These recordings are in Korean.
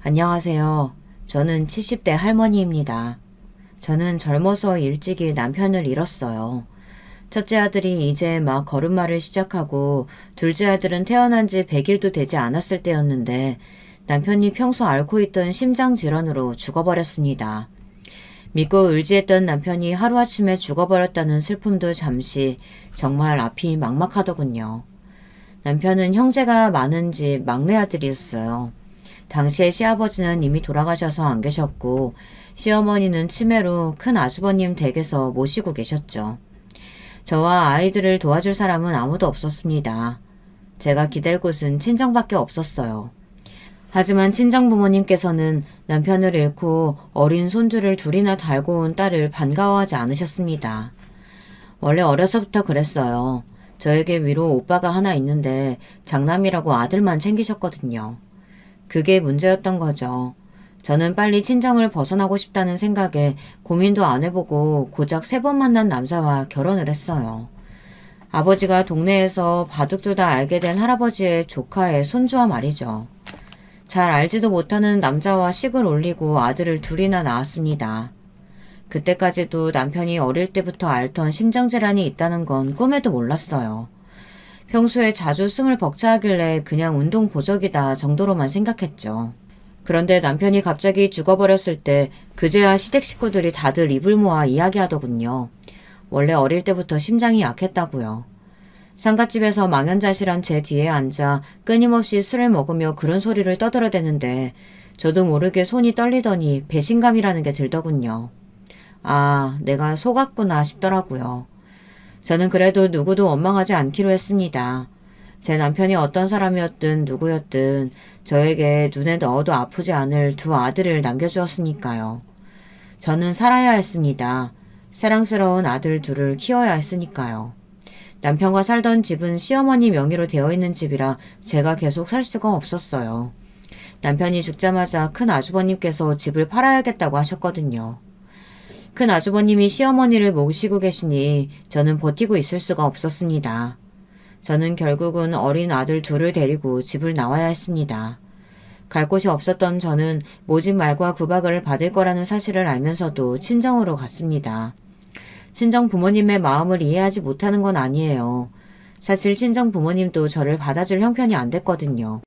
안녕하세요. 저는 70대 할머니입니다. 저는 젊어서 일찍이 남편을 잃었어요. 첫째 아들이 이제 막 걸음마를 시작하고 둘째 아들은 태어난 지 100일도 되지 않았을 때였는데 남편이 평소 앓고 있던 심장 질환으로 죽어버렸습니다. 믿고 의지했던 남편이 하루아침에 죽어버렸다는 슬픔도 잠시 정말 앞이 막막하더군요. 남편은 형제가 많은 집 막내 아들이었어요. 당시에 시아버지는 이미 돌아가셔서 안 계셨고 시어머니는 치매로 큰 아주버님 댁에서 모시고 계셨죠. 저와 아이들을 도와줄 사람은 아무도 없었습니다. 제가 기댈 곳은 친정밖에 없었어요. 하지만 친정 부모님께서는 남편을 잃고 어린 손주를 둘이나 달고 온 딸을 반가워하지 않으셨습니다. 원래 어려서부터 그랬어요. 저에게 위로 오빠가 하나 있는데 장남이라고 아들만 챙기셨거든요. 그게 문제였던 거죠. 저는 빨리 친정을 벗어나고 싶다는 생각에 고민도 안 해보고 고작 3번 만난 남자와 결혼을 했어요. 아버지가 동네에서 바둑두다 알게 된 할아버지의 조카의 손주와 말이죠. 잘 알지도 못하는 남자와 식을 올리고 아들을 둘이나 낳았습니다. 그때까지도 남편이 어릴 때부터 앓던 심장질환이 있다는 건 꿈에도 몰랐어요. 평소에 자주 숨을 벅차하길래 그냥 운동 보적이다 정도로만 생각했죠. 그런데 남편이 갑자기 죽어버렸을 때 그제야 시댁 식구들이 다들 입을 모아 이야기하더군요. 원래 어릴 때부터 심장이 약했다고요. 상갓집에서 망연자실한 제 뒤에 앉아 끊임없이 술을 먹으며 그런 소리를 떠들어대는데 저도 모르게 손이 떨리더니 배신감이라는 게 들더군요. 아, 내가 속았구나 싶더라고요. 저는 그래도 누구도 원망하지 않기로 했습니다. 제 남편이 어떤 사람이었든 누구였든 저에게 눈에 넣어도 아프지 않을 2 아들을 남겨주었으니까요. 저는 살아야 했습니다. 사랑스러운 아들 2을 키워야 했으니까요. 남편과 살던 집은 시어머니 명의로 되어 있는 집이라 제가 계속 살 수가 없었어요. 남편이 죽자마자 큰 아주버님께서 집을 팔아야겠다고 하셨거든요. 큰 아주버님이 시어머니를 모시고 계시니 저는 버티고 있을 수가 없었습니다. 저는 결국은 어린 아들 2을 데리고 집을 나와야 했습니다. 갈 곳이 없었던 저는 모진 말과 구박을 받을 거라는 사실을 알면서도 친정으로 갔습니다. 친정 부모님의 마음을 이해하지 못하는 건 아니에요. 사실 친정 부모님도 저를 받아줄 형편이 안 됐거든요.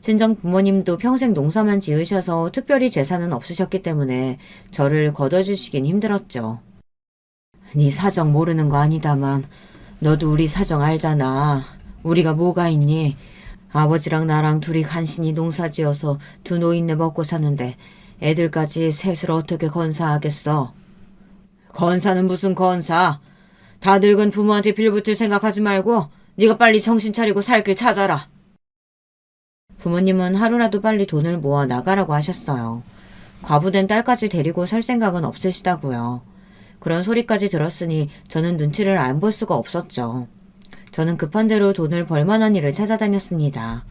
친정 부모님도 평생 농사만 지으셔서 특별히 재산은 없으셨기 때문에 저를 거둬주시긴 힘들었죠. 네 사정 모르는 거 아니다만 너도 우리 사정 알잖아. 우리가 뭐가 있니? 아버지랑 나랑 둘이 간신히 농사 지어서 2 노인네 먹고 사는데 애들까지 셋을 어떻게 건사하겠어? 건사는 무슨 건사? 다 늙은 부모한테 빌붙을 생각하지 말고 네가 빨리 정신 차리고 살 길 찾아라. 부모님은 하루라도 빨리 돈을 모아 나가라고 하셨어요. 과부된 딸까지 데리고 살 생각은 없으시다고요. 그런 소리까지 들었으니 저는 눈치를 안 볼 수가 없었죠. 저는 급한 대로 돈을 벌만한 일을 찾아다녔습니다.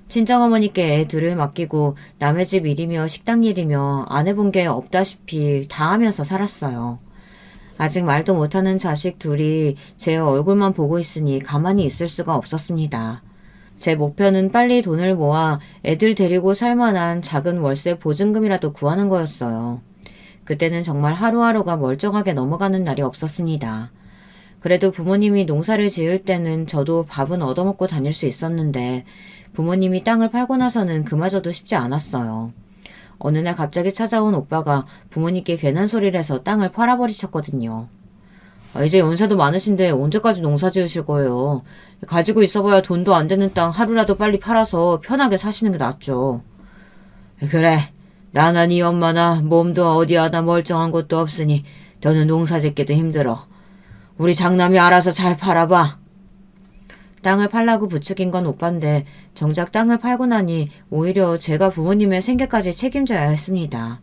친정어머니께 애 2을 맡기고 남의 집 일이며 식당 일이며 안 해본 게 없다시피 다 하면서 살았어요. 아직 말도 못하는 자식 2이 제 얼굴만 보고 있으니 가만히 있을 수가 없었습니다. 제 목표는 빨리 돈을 모아 애들 데리고 살만한 작은 월세 보증금이라도 구하는 거였어요. 그때는 정말 하루하루가 멀쩡하게 넘어가는 날이 없었습니다. 그래도 부모님이 농사를 지을 때는 저도 밥은 얻어먹고 다닐 수 있었는데 부모님이 땅을 팔고 나서는 그마저도 쉽지 않았어요. 어느 날 갑자기 찾아온 오빠가 부모님께 괜한 소리를 해서 땅을 팔아버리셨거든요. 이제 연세도 많으신데 언제까지 농사 지으실 거예요. 가지고 있어봐야 돈도 안 되는 땅 하루라도 빨리 팔아서 편하게 사시는 게 낫죠. 그래, 나나 네 엄마나 몸도 어디 하나 멀쩡한 것도 없으니 너는 농사 짓기도 힘들어. 우리 장남이 알아서 잘 팔아봐. 땅을 팔라고 부추긴 건 오빠인데 정작 땅을 팔고 나니 오히려 제가 부모님의 생계까지 책임져야 했습니다.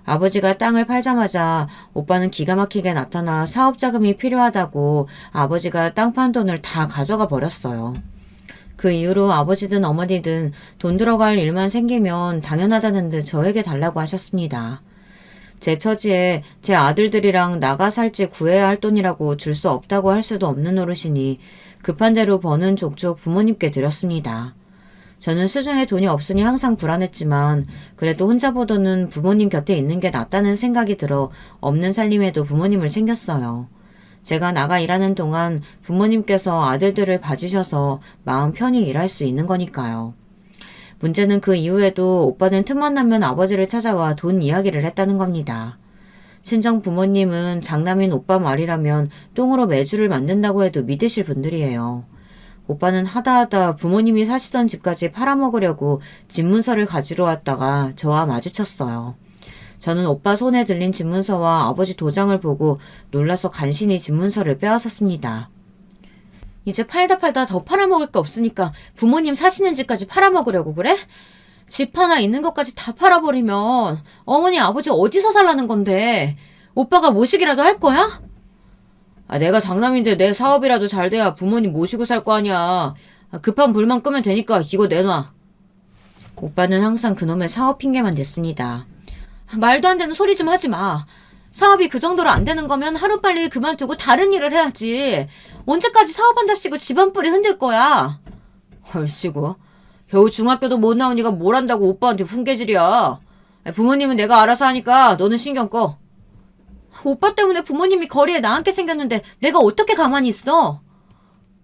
아버지가 땅을 팔자마자 오빠는 기가 막히게 나타나 사업자금이 필요하다고 아버지가 땅 판 돈을 다 가져가 버렸어요. 그 이후로 아버지든 어머니든 돈 들어갈 일만 생기면 당연하다는 듯 저에게 달라고 하셨습니다. 제 처지에 제 아들들이랑 나가 살 집 구해야 할 돈이라고 줄 수 없다고 할 수도 없는 노릇이니 급한 대로 버는 족족 부모님께 드렸습니다. 저는 수중에 돈이 없으니 항상 불안했지만 그래도 혼자 보더는 부모님 곁에 있는 게 낫다는 생각이 들어 없는 살림에도 부모님을 챙겼어요. 제가 나가 일하는 동안 부모님께서 아들들을 봐주셔서 마음 편히 일할 수 있는 거니까요. 문제는 그 이후에도 오빠는 틈만 나면 아버지를 찾아와 돈 이야기를 했다는 겁니다. 친정 부모님은 장남인 오빠 말이라면 똥으로 매주를 만든다고 해도 믿으실 분들이에요. 오빠는 하다하다 부모님이 사시던 집까지 팔아먹으려고 집문서를 가지러 왔다가 저와 마주쳤어요. 저는 오빠 손에 들린 집문서와 아버지 도장을 보고 놀라서 간신히 집문서를 빼앗았습니다. 이제 팔다 더 팔아먹을 게 없으니까 부모님 사시는 집까지 팔아먹으려고 그래? 집 하나 있는 것까지 다 팔아버리면 어머니 아버지 어디서 살라는 건데? 오빠가 모시기라도 할 거야? 내가 장남인데 내 사업이라도 잘 돼야 부모님 모시고 살 거 아니야. 급한 불만 끄면 되니까 이거 내놔. 오빠는 항상 그놈의 사업 핑계만 댔습니다. 말도 안 되는 소리 좀 하지 마. 사업이 그 정도로 안 되는 거면 하루빨리 그만두고 다른 일을 해야지. 언제까지 사업한답시고 집안뿌리 흔들 거야. 헐씨고. 겨우 중학교도 못 나온 니가 뭘 한다고 오빠한테 훈계질이야. 부모님은 내가 알아서 하니까 너는 신경 꺼. 오빠 때문에 부모님이 거리에 나앉게 생겼는데 내가 어떻게 가만히 있어?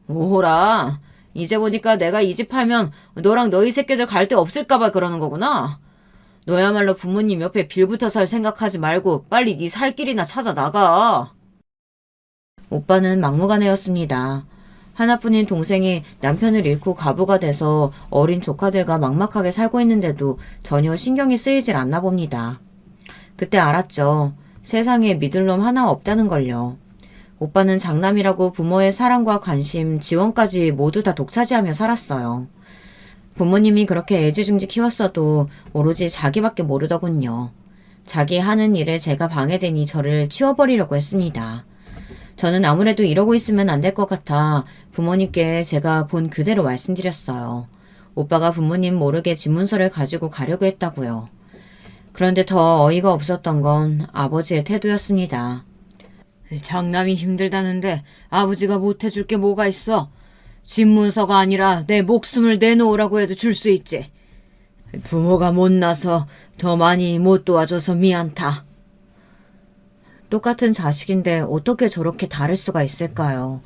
오호라. 이제 보니까 내가 이 집 팔면 너랑 너희 새끼들 갈 데 없을까봐 그러는 거구나. 너야말로 부모님 옆에 빌붙어 살 생각하지 말고 빨리 네 살 길이나 찾아 나가. 오빠는 막무가내였습니다. 하나뿐인 동생이 남편을 잃고 가부가 돼서 어린 조카들과 막막하게 살고 있는데도 전혀 신경이 쓰이질 않나 봅니다. 그때 알았죠. 세상에 믿을 놈 하나 없다는 걸요. 오빠는 장남이라고 부모의 사랑과 관심, 지원까지 모두 다 독차지하며 살았어요. 부모님이 그렇게 애지중지 키웠어도 오로지 자기밖에 모르더군요. 자기 하는 일에 제가 방해되니 저를 치워버리려고 했습니다. 저는 아무래도 이러고 있으면 안 될 것 같아 부모님께 제가 본 그대로 말씀드렸어요. 오빠가 부모님 모르게 집문서를 가지고 가려고 했다고요. 그런데 더 어이가 없었던 건 아버지의 태도였습니다. 장남이 힘들다는데 아버지가 못해줄 게 뭐가 있어? 집문서가 아니라 내 목숨을 내놓으라고 해도 줄 수 있지. 부모가 못나서 더 많이 못 도와줘서 미안타. 똑같은 자식인데 어떻게 저렇게 다를 수가 있을까요?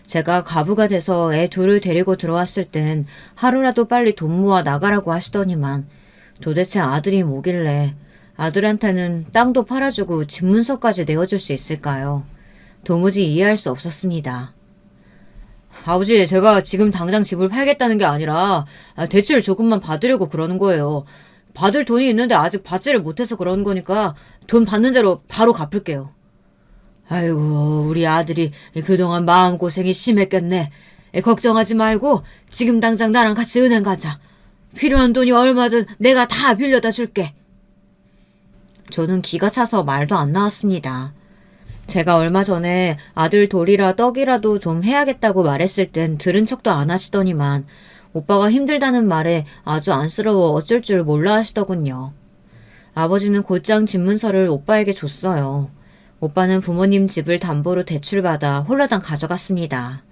제가 가부가 돼서 애 둘을 데리고 들어왔을 땐 하루라도 빨리 돈 모아 나가라고 하시더니만 도대체 아들이 뭐길래 아들한테는 땅도 팔아주고 집문서까지 내어줄 수 있을까요? 도무지 이해할 수 없었습니다. 아버지, 제가 지금 당장 집을 팔겠다는 게 아니라 대출 조금만 받으려고 그러는 거예요. 받을 돈이 있는데 아직 받지를 못해서 그러는 거니까 돈 받는 대로 바로 갚을게요. 아이고, 우리 아들이 그동안 마음고생이 심했겠네. 걱정하지 말고 지금 당장 나랑 같이 은행 가자. 필요한 돈이 얼마든 내가 다 빌려다 줄게. 저는 기가 차서 말도 안 나왔습니다. 제가 얼마 전에 아들 돌이라 떡이라도 좀 해야겠다고 말했을 땐 들은 척도 안 하시더니만 오빠가 힘들다는 말에 아주 안쓰러워 어쩔 줄 몰라 하시더군요. 아버지는 곧장 집문서를 오빠에게 줬어요. 오빠는 부모님 집을 담보로 대출받아 홀라당 가져갔습니다.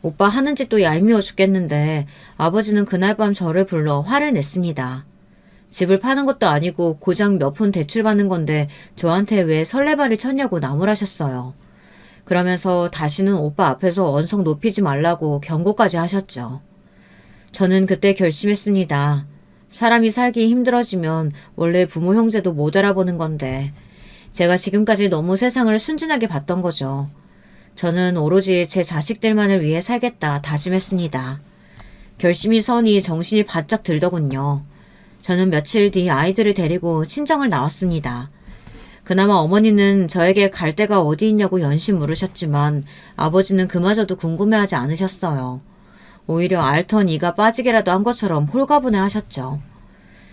오빠 하는 짓도 얄미워 죽겠는데 아버지는 그날 밤 저를 불러 화를 냈습니다. 집을 파는 것도 아니고 고작 몇 푼 대출받는 건데 저한테 왜 설레발을 쳤냐고 나무라셨어요. 그러면서 다시는 오빠 앞에서 언성 높이지 말라고 경고까지 하셨죠. 저는 그때 결심했습니다. 사람이 살기 힘들어지면 원래 부모 형제도 못 알아보는 건데 제가 지금까지 너무 세상을 순진하게 봤던 거죠. 저는 오로지 제 자식들만을 위해 살겠다 다짐했습니다. 결심이 서니 정신이 바짝 들더군요. 저는 며칠 뒤 아이들을 데리고 친정을 나왔습니다. 그나마 어머니는 저에게 갈 데가 어디 있냐고 연신 물으셨지만 아버지는 그마저도 궁금해하지 않으셨어요. 오히려 앓던 이가 빠지게라도 한 것처럼 홀가분해 하셨죠.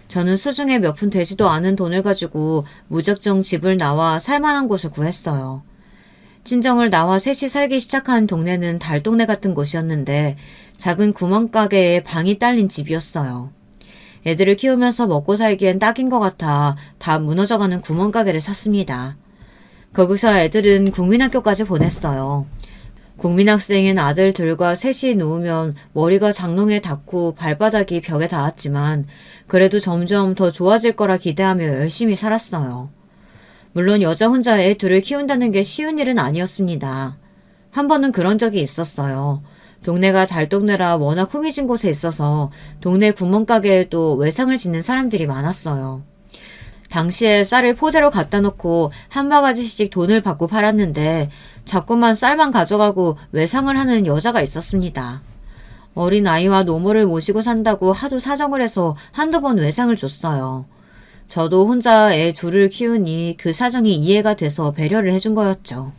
저는 수중에 몇 푼 되지도 않은 돈을 가지고 무작정 집을 나와 살만한 곳을 구했어요. 친정을 나와 셋이 살기 시작한 동네는 달동네 같은 곳이었는데 작은 구멍가게에 방이 딸린 집이었어요. 애들을 키우면서 먹고 살기엔 딱인 것 같아 다 무너져가는 구멍가게를 샀습니다. 거기서 애들은 국민학교까지 보냈어요. 국민학생인 아들 둘과 셋이 누우면 머리가 장롱에 닿고 발바닥이 벽에 닿았지만 그래도 점점 더 좋아질 거라 기대하며 열심히 살았어요. 물론 여자 혼자 애 둘을 키운다는 게 쉬운 일은 아니었습니다. 한 번은 그런 적이 있었어요. 동네가 달동네라 워낙 후미진 곳에 있어서 동네 구멍가게에도 외상을 짓는 사람들이 많았어요. 당시에 쌀을 포대로 갖다 놓고 한 바가지씩 돈을 받고 팔았는데 자꾸만 쌀만 가져가고 외상을 하는 여자가 있었습니다. 어린 아이와 노모를 모시고 산다고 하도 사정을 해서 한두 번 외상을 줬어요. 저도 혼자 애 둘을 키우니 그 사정이 이해가 돼서 배려를 해준 거였죠.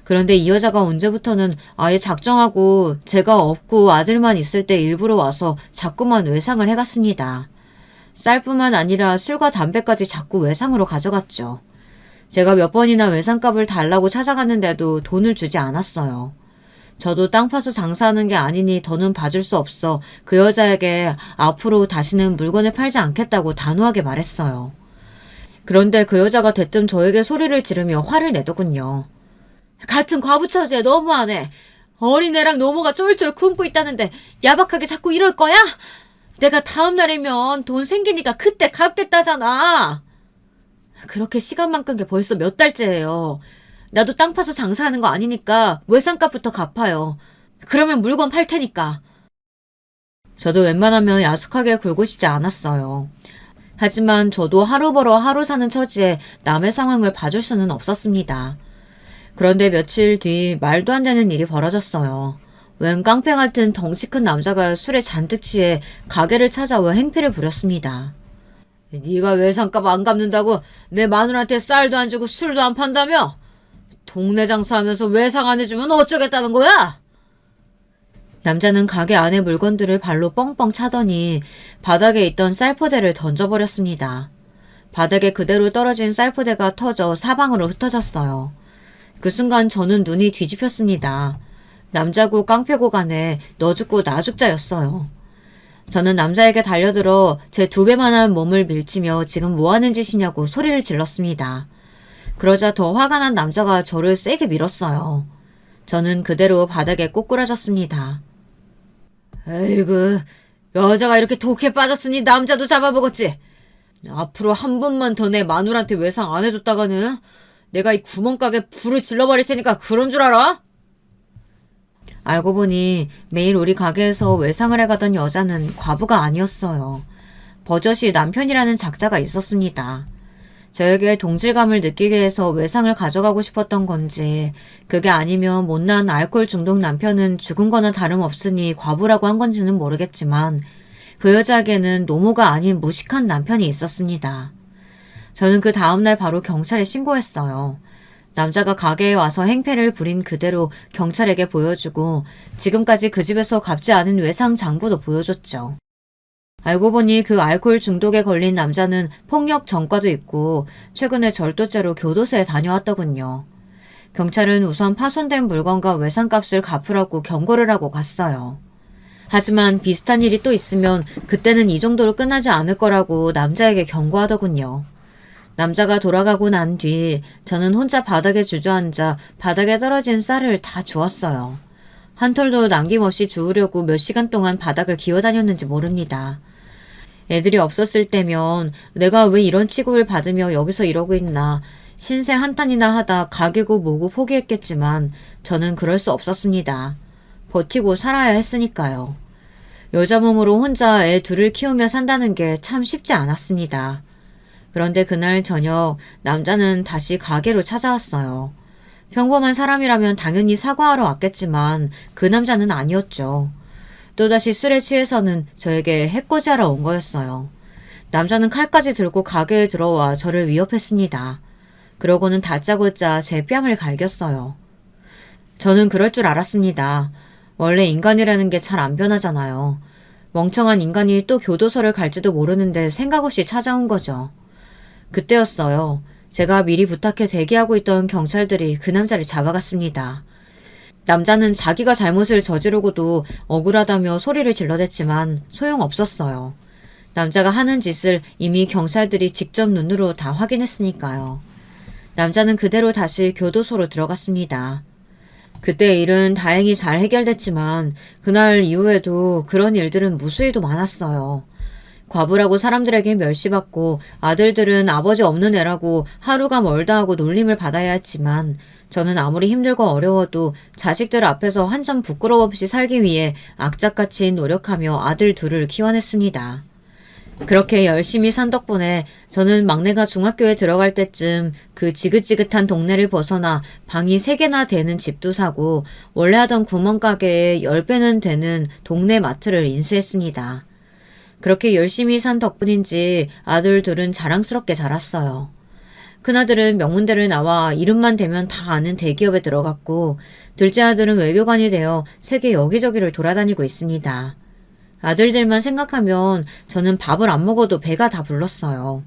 그런데 이 여자가 언제부터는 아예 작정하고 제가 없고 아들만 있을 때 일부러 와서 자꾸만 외상을 해갔습니다. 쌀뿐만 아니라 술과 담배까지 자꾸 외상으로 가져갔죠. 제가 몇 번이나 외상값을 달라고 찾아갔는데도 돈을 주지 않았어요. 저도 땅 파서 장사하는 게 아니니 더는 봐줄 수 없어 그 여자에게 앞으로 다시는 물건을 팔지 않겠다고 단호하게 말했어요. 그런데 그 여자가 대뜸 저에게 소리를 지르며 화를 내더군요. 같은 과부 처지에 너무하네. 어린애랑 노모가 쫄쫄 굶고 있다는데 야박하게 자꾸 이럴 거야? 내가 다음 날이면 돈 생기니까 그때 갚겠다잖아. 그렇게 시간만 끈 게 벌써 몇 달째예요. 나도 땅 파서 장사하는 거 아니니까 외상값부터 갚아요. 그러면 물건 팔 테니까. 저도 웬만하면 야속하게 굴고 싶지 않았어요. 하지만 저도 하루 벌어 하루 사는 처지에 남의 상황을 봐줄 수는 없었습니다. 그런데 며칠 뒤 말도 안 되는 일이 벌어졌어요. 웬 깡패 같은 덩치 큰 남자가 술에 잔뜩 취해 가게를 찾아와 행패를 부렸습니다. 네가 외상값 안 갚는다고 내 마누라한테 쌀도 안 주고 술도 안 판다며? 동네 장사하면서 외상 안 해주면 어쩌겠다는 거야? 남자는 가게 안의 물건들을 발로 뻥뻥 차더니 바닥에 있던 쌀포대를 던져버렸습니다. 바닥에 그대로 떨어진 쌀포대가 터져 사방으로 흩어졌어요. 그 순간 저는 눈이 뒤집혔습니다. 남자고 깡패고 간에 너 죽고 나 죽자였어요. 저는 남자에게 달려들어 제 2배만한 몸을 밀치며 지금 뭐하는 짓이냐고 소리를 질렀습니다. 그러자 더 화가 난 남자가 저를 세게 밀었어요. 저는 그대로 바닥에 꼬꾸라졌습니다. 에이구, 여자가 이렇게 독해 빠졌으니 남자도 잡아보겠지. 앞으로 한 번만 더 내 마누라한테 외상 안 해줬다가는 내가 이 구멍가게 불을 질러버릴 테니까 그런 줄 알아? 알고 보니 매일 우리 가게에서 외상을 해가던 여자는 과부가 아니었어요. 버젓이 남편이라는 작자가 있었습니다. 저에게 동질감을 느끼게 해서 외상을 가져가고 싶었던 건지 그게 아니면 못난 알코올 중독 남편은 죽은 거나 다름없으니 과부라고 한 건지는 모르겠지만 그 여자에게는 노모가 아닌 무식한 남편이 있었습니다. 저는 그 다음날 바로 경찰에 신고했어요. 남자가 가게에 와서 행패를 부린 그대로 경찰에게 보여주고 지금까지 그 집에서 갚지 않은 외상 장부도 보여줬죠. 알고 보니 그 알코올 중독에 걸린 남자는 폭력 전과도 있고 최근에 절도죄로 교도소에 다녀왔더군요. 경찰은 우선 파손된 물건과 외상값을 갚으라고 경고를 하고 갔어요. 하지만 비슷한 일이 또 있으면 그때는 이 정도로 끝나지 않을 거라고 남자에게 경고하더군요. 남자가 돌아가고 난 뒤 저는 혼자 바닥에 주저앉아 바닥에 떨어진 쌀을 다 주웠어요. 한 톨도 남김없이 주우려고 몇 시간 동안 바닥을 기어다녔는지 모릅니다. 애들이 없었을 때면 내가 왜 이런 취급을 받으며 여기서 이러고 있나 신세 한탄이나 하다 가게고 뭐고 포기했겠지만 저는 그럴 수 없었습니다. 버티고 살아야 했으니까요. 여자 몸으로 혼자 애 둘을 키우며 산다는 게 참 쉽지 않았습니다. 그런데 그날 저녁 남자는 다시 가게로 찾아왔어요. 평범한 사람이라면 당연히 사과하러 왔겠지만 그 남자는 아니었죠. 또다시 술에 취해서는 저에게 해코지하러 온 거였어요. 남자는 칼까지 들고 가게에 들어와 저를 위협했습니다. 그러고는 다짜고짜 제 뺨을 갈겼어요. 저는 그럴 줄 알았습니다. 원래 인간이라는 게 잘 안 변하잖아요. 멍청한 인간이 또 교도소를 갈지도 모르는데 생각 없이 찾아온 거죠. 그때였어요. 제가 미리 부탁해 대기하고 있던 경찰들이 그 남자를 잡아갔습니다. 남자는 자기가 잘못을 저지르고도 억울하다며 소리를 질러댔지만 소용없었어요. 남자가 하는 짓을 이미 경찰들이 직접 눈으로 다 확인했으니까요. 남자는 그대로 다시 교도소로 들어갔습니다. 그때 일은 다행히 잘 해결됐지만 그날 이후에도 그런 일들은 무수히도 많았어요. 과부라고 사람들에게 멸시받고 아들들은 아버지 없는 애라고 하루가 멀다 하고 놀림을 받아야 했지만 저는 아무리 힘들고 어려워도 자식들 앞에서 한 점 부끄러움 없이 살기 위해 악착같이 노력하며 아들 둘을 키워냈습니다. 그렇게 열심히 산 덕분에 저는 막내가 중학교에 들어갈 때쯤 그 지긋지긋한 동네를 벗어나 방이 3개나 되는 집도 사고 원래 하던 구멍가게에 10배는 되는 동네 마트를 인수했습니다. 그렇게 열심히 산 덕분인지 아들 둘은 자랑스럽게 자랐어요. 큰아들은 명문대를 나와 이름만 대면 다 아는 대기업에 들어갔고 둘째 아들은 외교관이 되어 세계 여기저기를 돌아다니고 있습니다. 아들들만 생각하면 저는 밥을 안 먹어도 배가 다 불렀어요.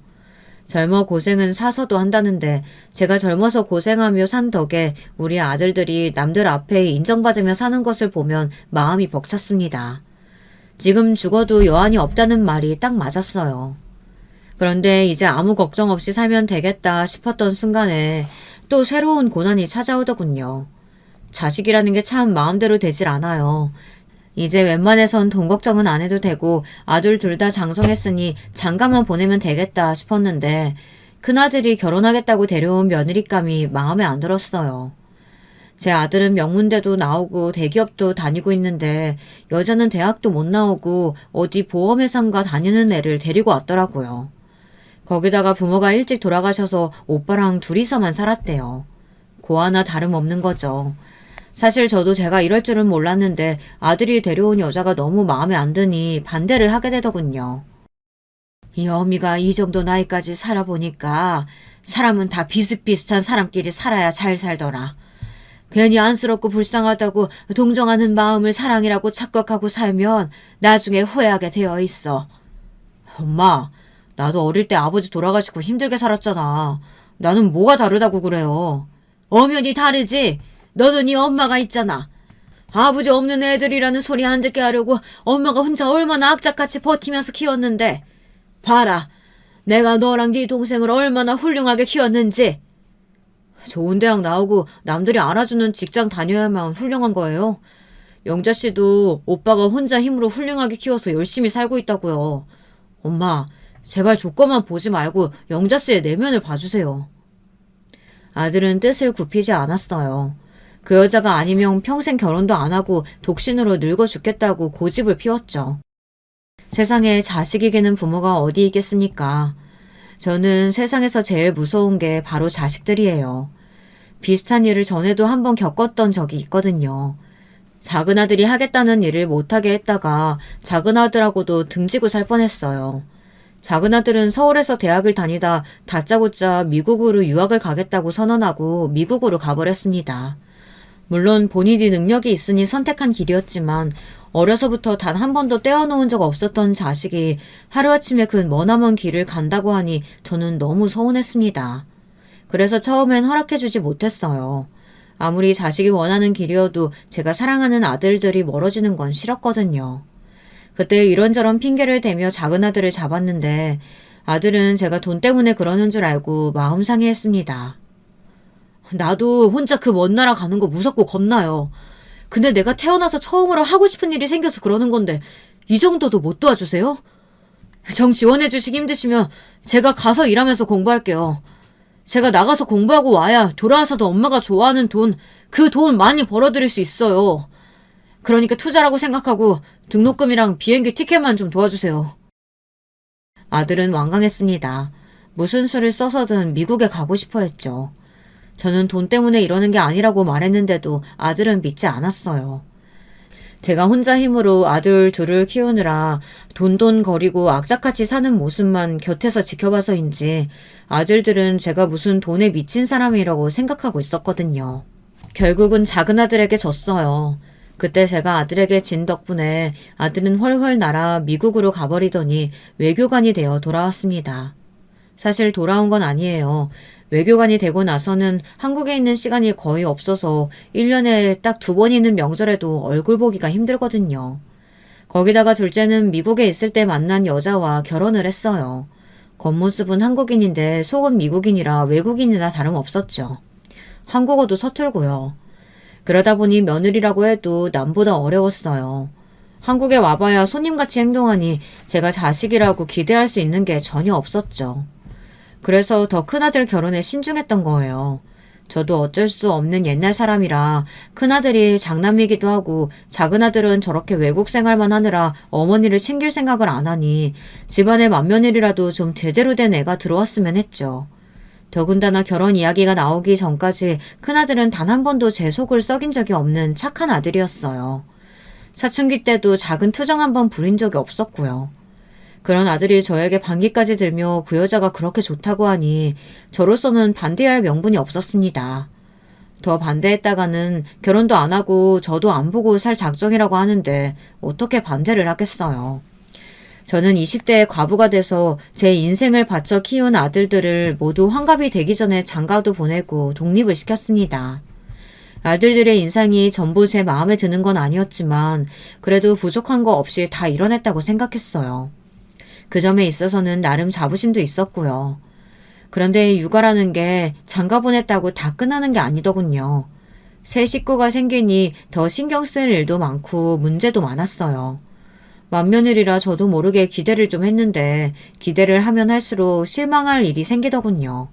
젊어 고생은 사서도 한다는데 제가 젊어서 고생하며 산 덕에 우리 아들들이 남들 앞에 인정받으며 사는 것을 보면 마음이 벅찼습니다. 지금 죽어도 여한이 없다는 말이 딱 맞았어요. 그런데 이제 아무 걱정 없이 살면 되겠다 싶었던 순간에 또 새로운 고난이 찾아오더군요. 자식이라는 게 참 마음대로 되질 않아요. 이제 웬만해선 돈 걱정은 안 해도 되고 아들 둘 다 장성했으니 장가만 보내면 되겠다 싶었는데 큰아들이 결혼하겠다고 데려온 며느리감이 마음에 안 들었어요. 제 아들은 명문대도 나오고 대기업도 다니고 있는데 여자는 대학도 못 나오고 어디 보험회사인가 다니는 애를 데리고 왔더라고요. 거기다가 부모가 일찍 돌아가셔서 오빠랑 둘이서만 살았대요. 고아나 다름없는 거죠. 사실 저도 제가 이럴 줄은 몰랐는데 아들이 데려온 여자가 너무 마음에 안 드니 반대를 하게 되더군요. 이 어미가 이 정도 나이까지 살아보니까 사람은 다 비슷비슷한 사람끼리 살아야 잘 살더라. 괜히 안쓰럽고 불쌍하다고 동정하는 마음을 사랑이라고 착각하고 살면 나중에 후회하게 되어 있어. 엄마, 나도 어릴 때 아버지 돌아가시고 힘들게 살았잖아. 나는 뭐가 다르다고 그래요. 엄연히 다르지. 너도 네 엄마가 있잖아. 아버지 없는 애들이라는 소리 안 듣게 하려고 엄마가 혼자 얼마나 악착같이 버티면서 키웠는데. 봐라. 내가 너랑 네 동생을 얼마나 훌륭하게 키웠는지. 좋은 대학 나오고 남들이 알아주는 직장 다녀야만 훌륭한 거예요. 영자 씨도 오빠가 혼자 힘으로 훌륭하게 키워서 열심히 살고 있다고요. 엄마, 제발 조건만 보지 말고 영자 씨의 내면을 봐주세요. 아들은 뜻을 굽히지 않았어요. 그 여자가 아니면 평생 결혼도 안 하고 독신으로 늙어 죽겠다고 고집을 피웠죠. 세상에 자식 이기는 부모가 어디 있겠습니까? 저는 세상에서 제일 무서운 게 바로 자식들이에요. 비슷한 일을 전에도 한번 겪었던 적이 있거든요. 작은 아들이 하겠다는 일을 못하게 했다가 작은 아들하고도 등지고 살 뻔했어요. 작은 아들은 서울에서 대학을 다니다 다짜고짜 미국으로 유학을 가겠다고 선언하고 미국으로 가버렸습니다. 물론 본인이 능력이 있으니 선택한 길이었지만 어려서부터 단 한 번도 떼어놓은 적 없었던 자식이 하루아침에 그 머나먼 길을 간다고 하니 저는 너무 서운했습니다. 그래서 처음엔 허락해주지 못했어요. 아무리 자식이 원하는 길이어도 제가 사랑하는 아들들이 멀어지는 건 싫었거든요. 그때 이런저런 핑계를 대며 작은 아들을 잡았는데 아들은 제가 돈 때문에 그러는 줄 알고 마음 상해했습니다. 나도 혼자 그 먼 나라 가는 거 무섭고 겁나요. 근데 내가 태어나서 처음으로 하고 싶은 일이 생겨서 그러는 건데 이 정도도 못 도와주세요? 정 지원해 주시기 힘드시면 제가 가서 일하면서 공부할게요. 제가 나가서 공부하고 와야 돌아와서도 엄마가 좋아하는 돈, 그 돈 많이 벌어들일 수 있어요. 그러니까 투자라고 생각하고 등록금이랑 비행기 티켓만 좀 도와주세요. 아들은 완강했습니다. 무슨 수를 써서든 미국에 가고 싶어 했죠. 저는 돈 때문에 이러는 게 아니라고 말했는데도 아들은 믿지 않았어요. 제가 혼자 힘으로 아들 둘을 키우느라 돈돈거리고 악착같이 사는 모습만 곁에서 지켜봐서인지 아들들은 제가 무슨 돈에 미친 사람이라고 생각하고 있었거든요. 결국은 작은 아들에게 졌어요. 그때 제가 아들에게 진 덕분에 아들은 훨훨 날아 미국으로 가버리더니 외교관이 되어 돌아왔습니다. 사실 돌아온 건 아니에요. 외교관이 되고 나서는 한국에 있는 시간이 거의 없어서 1년에 딱 2번 있는 명절에도 얼굴 보기가 힘들거든요. 거기다가 둘째는 미국에 있을 때 만난 여자와 결혼을 했어요. 겉모습은 한국인인데 속은 미국인이라 외국인이나 다름없었죠. 한국어도 서툴고요. 그러다 보니 며느리라고 해도 남보다 어려웠어요. 한국에 와봐야 손님같이 행동하니 제가 자식이라고 기대할 수 있는 게 전혀 없었죠. 그래서 더 큰아들 결혼에 신중했던 거예요. 저도 어쩔 수 없는 옛날 사람이라 큰아들이 장남이기도 하고 작은아들은 저렇게 외국 생활만 하느라 어머니를 챙길 생각을 안 하니 집안에 맏며느리라도 좀 제대로 된 애가 들어왔으면 했죠. 더군다나 결혼 이야기가 나오기 전까지 큰아들은 단 한 번도 제 속을 썩인 적이 없는 착한 아들이었어요. 사춘기 때도 작은 투정 한 번 부린 적이 없었고요. 그런 아들이 저에게 반기까지 들며 그 여자가 그렇게 좋다고 하니 저로서는 반대할 명분이 없었습니다. 더 반대했다가는 결혼도 안 하고 저도 안 보고 살 작정이라고 하는데 어떻게 반대를 하겠어요. 저는 20대에 과부가 돼서 제 인생을 바쳐 키운 아들들을 모두 환갑이 되기 전에 장가도 보내고 독립을 시켰습니다. 아들들의 인상이 전부 제 마음에 드는 건 아니었지만 그래도 부족한 거 없이 다 이뤄냈다고 생각했어요. 그 점에 있어서는 나름 자부심도 있었고요. 그런데 육아라는 게 장가 보냈다고 다 끝나는 게 아니더군요. 새 식구가 생기니 더 신경 쓸 일도 많고 문제도 많았어요. 맏며느리라 저도 모르게 기대를 좀 했는데 기대를 하면 할수록 실망할 일이 생기더군요.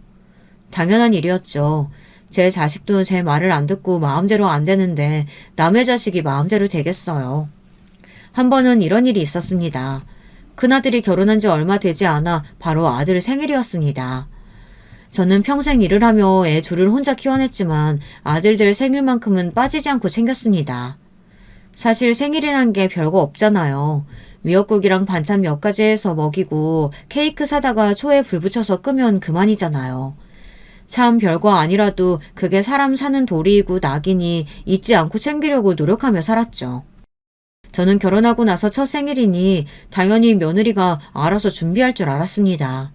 당연한 일이었죠. 제 자식도 제 말을 안 듣고 마음대로 안 되는데 남의 자식이 마음대로 되겠어요. 한 번은 이런 일이 있었습니다. 큰아들이 결혼한 지 얼마 되지 않아 바로 아들 생일이었습니다. 저는 평생 일을 하며 애 둘을 혼자 키워냈지만 아들들 생일만큼은 빠지지 않고 챙겼습니다. 사실 생일이란 게 별거 없잖아요. 미역국이랑 반찬 몇 가지 해서 먹이고 케이크 사다가 초에 불 붙여서 끄면 그만이잖아요. 참 별거 아니라도 그게 사람 사는 도리이고 낙이니 잊지 않고 챙기려고 노력하며 살았죠. 저는 결혼하고 나서 첫 생일이니 당연히 며느리가 알아서 준비할 줄 알았습니다.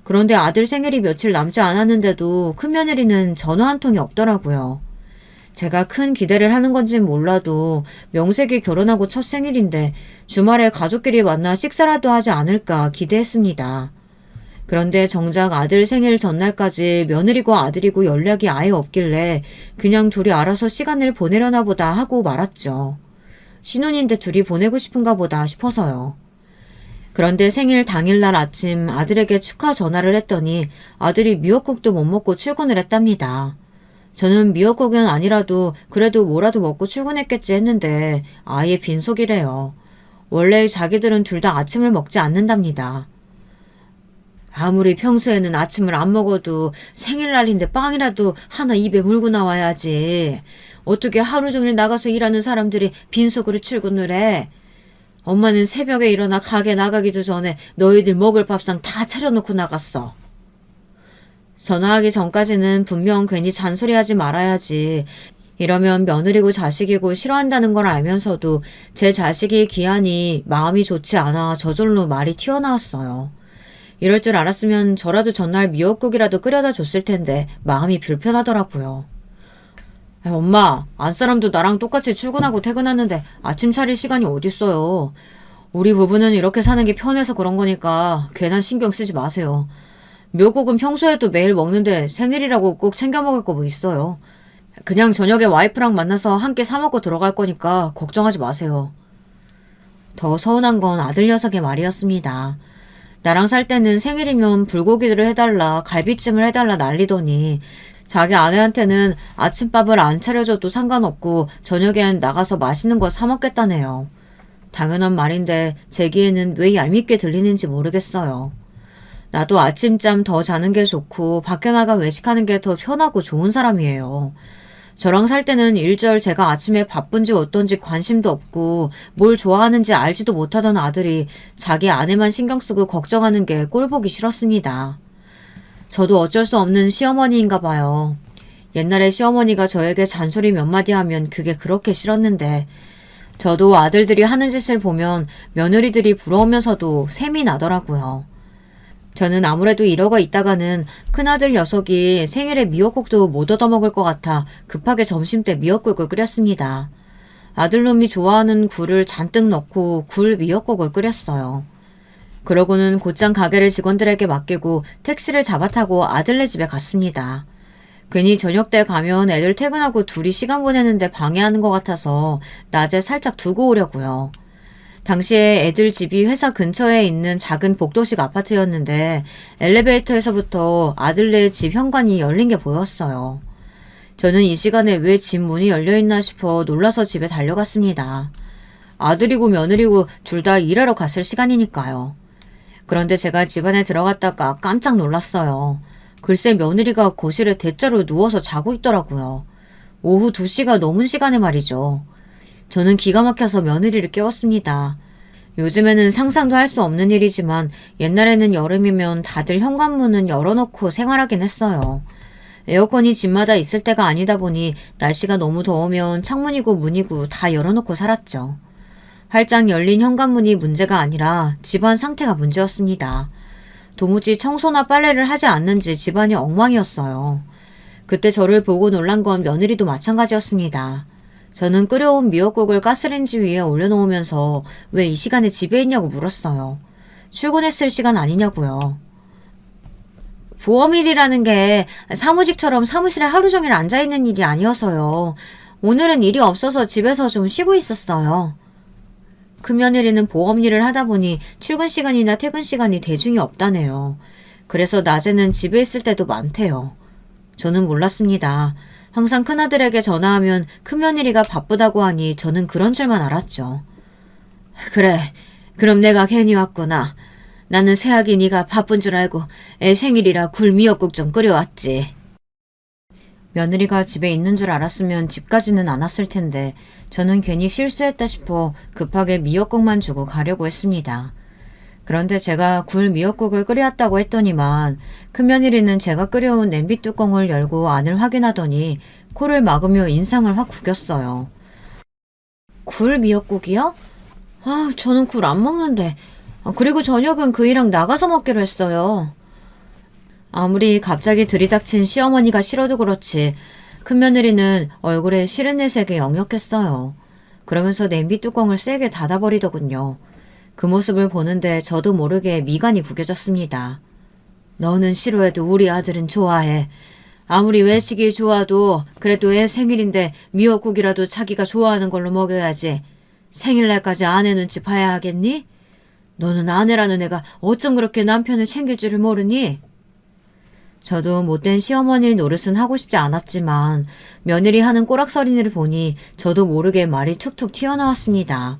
그런데 아들 생일이 며칠 남지 않았는데도 큰며느리는 전화 한 통이 없더라고요. 제가 큰 기대를 하는 건진 몰라도 명색이 결혼하고 첫 생일인데 주말에 가족끼리 만나 식사라도 하지 않을까 기대했습니다. 그런데 정작 아들 생일 전날까지 며느리고 아들이고 연락이 아예 없길래 그냥 둘이 알아서 시간을 보내려나 보다 하고 말았죠. 신혼인데 둘이 보내고 싶은가 보다 싶어서요. 그런데 생일 당일날 아침 아들에게 축하 전화를 했더니 아들이 미역국도 못 먹고 출근을 했답니다. 저는 미역국은 아니라도 그래도 뭐라도 먹고 출근했겠지 했는데 아예 빈속이래요. 원래 자기들은 둘 다 아침을 먹지 않는답니다. 아무리 평소에는 아침을 안 먹어도 생일날인데 빵이라도 하나 입에 물고 나와야지. 어떻게 하루 종일 나가서 일하는 사람들이 빈속으로 출근을 해? 엄마는 새벽에 일어나 가게 나가기도 전에 너희들 먹을 밥상 다 차려놓고 나갔어. 전화하기 전까지는 분명 괜히 잔소리하지 말아야지. 이러면 며느리고 자식이고 싫어한다는 걸 알면서도 제 자식이 귀하니 마음이 좋지 않아 저절로 말이 튀어나왔어요. 이럴 줄 알았으면 저라도 전날 미역국이라도 끓여다 줬을 텐데 마음이 불편하더라고요. 엄마, 안사람도 나랑 똑같이 출근하고 퇴근하는데 아침 차릴 시간이 어딨어요. 우리 부부는 이렇게 사는 게 편해서 그런 거니까 괜한 신경 쓰지 마세요. 미역국은 평소에도 매일 먹는데 생일이라고 꼭 챙겨 먹을 거 뭐 있어요. 그냥 저녁에 와이프랑 만나서 함께 사 먹고 들어갈 거니까 걱정하지 마세요. 더 서운한 건 아들 녀석의 말이었습니다. 나랑 살 때는 생일이면 불고기를 해달라, 갈비찜을 해달라 난리더니 자기 아내한테는 아침밥을 안 차려줘도 상관없고 저녁엔 나가서 맛있는 거 사 먹겠다네요. 당연한 말인데 제 귀에는 왜 얄밉게 들리는지 모르겠어요. 나도 아침잠 더 자는 게 좋고 밖에 나가 외식하는 게 더 편하고 좋은 사람이에요. 저랑 살 때는 일절 제가 아침에 바쁜지 어떤지 관심도 없고 뭘 좋아하는지 알지도 못하던 아들이 자기 아내만 신경 쓰고 걱정하는 게 꼴보기 싫었습니다. 저도 어쩔 수 없는 시어머니인가 봐요. 옛날에 시어머니가 저에게 잔소리 몇 마디 하면 그게 그렇게 싫었는데 저도 아들들이 하는 짓을 보면 며느리들이 부러우면서도 샘이 나더라고요. 저는 아무래도 이러고 있다가는 큰아들 녀석이 생일에 미역국도 못 얻어먹을 것 같아 급하게 점심때 미역국을 끓였습니다. 아들놈이 좋아하는 굴을 잔뜩 넣고 굴 미역국을 끓였어요. 그러고는 곧장 가게를 직원들에게 맡기고 택시를 잡아 타고 아들네 집에 갔습니다. 괜히 저녁 때 가면 애들 퇴근하고 둘이 시간 보내는데 방해하는 것 같아서 낮에 살짝 두고 오려고요. 당시에 애들 집이 회사 근처에 있는 작은 복도식 아파트였는데 엘리베이터에서부터 아들네 집 현관이 열린 게 보였어요. 저는 이 시간에 왜 집 문이 열려있나 싶어 놀라서 집에 달려갔습니다. 아들이고 며느리고 둘 다 일하러 갔을 시간이니까요. 그런데 제가 집 안에 들어갔다가 깜짝 놀랐어요. 글쎄 며느리가 거실에 대자로 누워서 자고 있더라고요. 오후 2시가 넘은 시간에 말이죠. 저는 기가 막혀서 며느리를 깨웠습니다. 요즘에는 상상도 할 수 없는 일이지만 옛날에는 여름이면 다들 현관문은 열어놓고 생활하긴 했어요. 에어컨이 집마다 있을 때가 아니다 보니 날씨가 너무 더우면 창문이고 문이고 다 열어놓고 살았죠. 활짝 열린 현관문이 문제가 아니라 집안 상태가 문제였습니다. 도무지 청소나 빨래를 하지 않는지 집안이 엉망이었어요. 그때 저를 보고 놀란 건 며느리도 마찬가지였습니다. 저는 끓여온 미역국을 가스레인지 위에 올려놓으면서 왜 이 시간에 집에 있냐고 물었어요. 출근했을 시간 아니냐고요. 보험일이라는 게 사무직처럼 사무실에 하루 종일 앉아있는 일이 아니어서요. 오늘은 일이 없어서 집에서 좀 쉬고 있었어요. 금며느리는 보험일을 하다 보니 출근 시간이나 퇴근 시간이 대중이 없다네요. 그래서 낮에는 집에 있을 때도 많대요. 저는 몰랐습니다. 항상 큰아들에게 전화하면 큰며느리가 바쁘다고 하니 저는 그런 줄만 알았죠. 그래, 그럼 내가 괜히 왔구나. 나는 새아기 네가 바쁜 줄 알고 애 생일이라 굴 미역국 좀 끓여왔지. 며느리가 집에 있는 줄 알았으면 집까지는 안 왔을 텐데 저는 괜히 실수했다 싶어 급하게 미역국만 주고 가려고 했습니다. 그런데 제가 굴 미역국을 끓여왔다고 했더니만 큰며느리는 제가 끓여온 냄비 뚜껑을 열고 안을 확인하더니 코를 막으며 인상을 확 구겼어요. 굴 미역국이요? 아, 저는 굴 안 먹는데. 그리고 저녁은 그이랑 나가서 먹기로 했어요. 아무리 갑자기 들이닥친 시어머니가 싫어도 그렇지 큰며느리는 얼굴에 싫은 내색이 역력했어요. 그러면서 냄비 뚜껑을 세게 닫아버리더군요. 그 모습을 보는데 저도 모르게 미간이 구겨졌습니다. 너는 싫어해도 우리 아들은 좋아해. 아무리 외식이 좋아도 그래도 애 생일인데 미역국이라도 자기가 좋아하는 걸로 먹여야지. 생일날까지 아내 눈치 봐야 하겠니? 너는 아내라는 애가 어쩜 그렇게 남편을 챙길 줄을 모르니? 저도 못된 시어머니 노릇은 하고 싶지 않았지만 며느리 하는 꼬락서리를 보니 저도 모르게 말이 툭툭 튀어나왔습니다.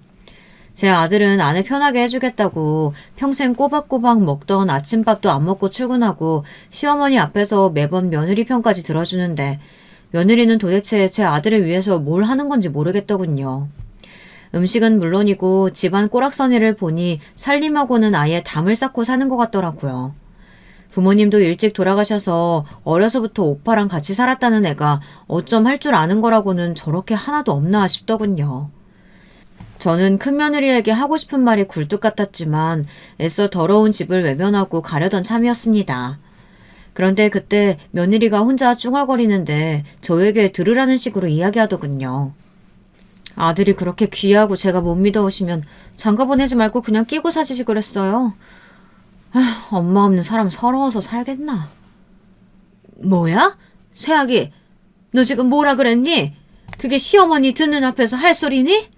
제 아들은 아내 편하게 해주겠다고 평생 꼬박꼬박 먹던 아침밥도 안 먹고 출근하고 시어머니 앞에서 매번 며느리 편까지 들어주는데 며느리는 도대체 제 아들을 위해서 뭘 하는 건지 모르겠더군요. 음식은 물론이고 집안 꼬락서니를 보니 살림하고는 아예 담을 쌓고 사는 것 같더라고요. 부모님도 일찍 돌아가셔서 어려서부터 오빠랑 같이 살았다는 애가 어쩜 할 줄 아는 거라고는 저렇게 하나도 없나 싶더군요. 저는 큰며느리에게 하고 싶은 말이 굴뚝 같았지만 애써 더러운 집을 외면하고 가려던 참이었습니다. 그런데 그때 며느리가 혼자 쭝얼거리는데 저에게 들으라는 식으로 이야기하더군요. 아들이 그렇게 귀하고 제가 못 믿어오시면 장가 보내지 말고 그냥 끼고 사지지 그랬어요. 엄마 없는 사람 서러워서 살겠나? 뭐야? 새아기, 너 지금 뭐라 그랬니? 그게 시어머니 듣는 앞에서 할 소리니?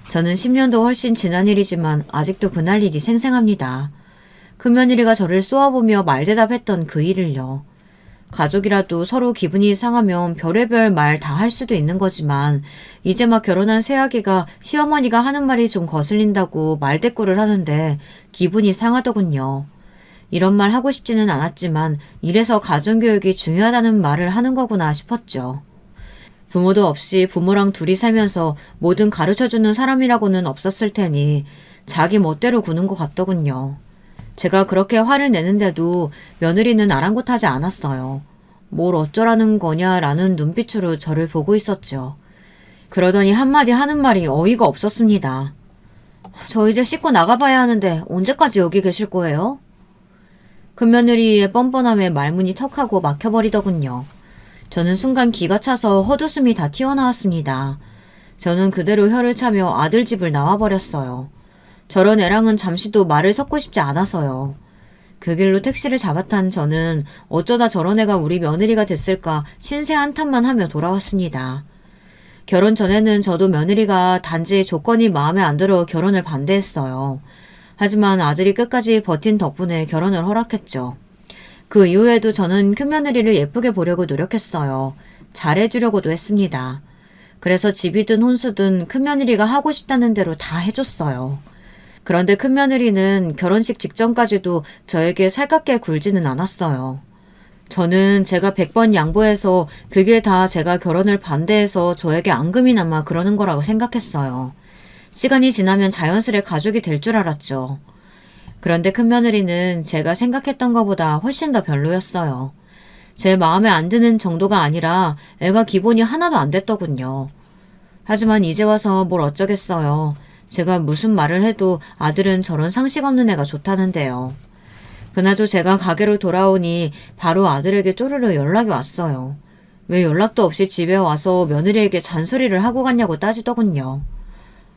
저는 10년도 훨씬 지난 일이지만 아직도 그날 일이 생생합니다. 큰며느리가 저를 쏘아보며 말대답했던 그 일을요. 가족이라도 서로 기분이 상하면 별의별 말 다 할 수도 있는 거지만 이제 막 결혼한 새아기가 시어머니가 하는 말이 좀 거슬린다고 말대꾸를 하는데 기분이 상하더군요. 이런 말 하고 싶지는 않았지만 이래서 가정교육이 중요하다는 말을 하는 거구나 싶었죠. 부모도 없이 부모랑 둘이 살면서 뭐든 가르쳐주는 사람이라고는 없었을 테니 자기 멋대로 구는 것 같더군요. 제가 그렇게 화를 내는데도 며느리는 아랑곳하지 않았어요. 뭘 어쩌라는 거냐라는 눈빛으로 저를 보고 있었죠. 그러더니 한마디 하는 말이 어이가 없었습니다. 저 이제 씻고 나가봐야 하는데 언제까지 여기 계실 거예요? 큰며느리의 뻔뻔함에 말문이 턱하고 막혀버리더군요. 저는 순간 기가 차서 헛웃음이 다 튀어나왔습니다. 저는 그대로 혀를 차며 아들 집을 나와버렸어요. 저런 애랑은 잠시도 말을 섞고 싶지 않아서요. 그 길로 택시를 잡아탄 저는 어쩌다 저런 애가 우리 며느리가 됐을까 신세 한탄만 하며 돌아왔습니다. 결혼 전에는 저도 며느리가 단지 조건이 마음에 안 들어 결혼을 반대했어요. 하지만 아들이 끝까지 버틴 덕분에 결혼을 허락했죠. 그 이후에도 저는 큰며느리를 예쁘게 보려고 노력했어요. 잘해주려고도 했습니다. 그래서 집이든 혼수든 큰며느리가 하고 싶다는 대로 다 해줬어요. 그런데 큰며느리는 결혼식 직전까지도 저에게 살갑게 굴지는 않았어요. 저는 제가 100번 양보해서 그게 다 제가 결혼을 반대해서 저에게 앙금이 남아 그러는 거라고 생각했어요. 시간이 지나면 자연스레 가족이 될 줄 알았죠. 그런데 큰며느리는 제가 생각했던 것보다 훨씬 더 별로였어요. 제 마음에 안 드는 정도가 아니라 애가 기본이 하나도 안 됐더군요. 하지만 이제 와서 뭘 어쩌겠어요. 제가 무슨 말을 해도 아들은 저런 상식 없는 애가 좋다는데요. 그날도 제가 가게로 돌아오니 바로 아들에게 쪼르르 연락이 왔어요. 왜 연락도 없이 집에 와서 며느리에게 잔소리를 하고 갔냐고 따지더군요.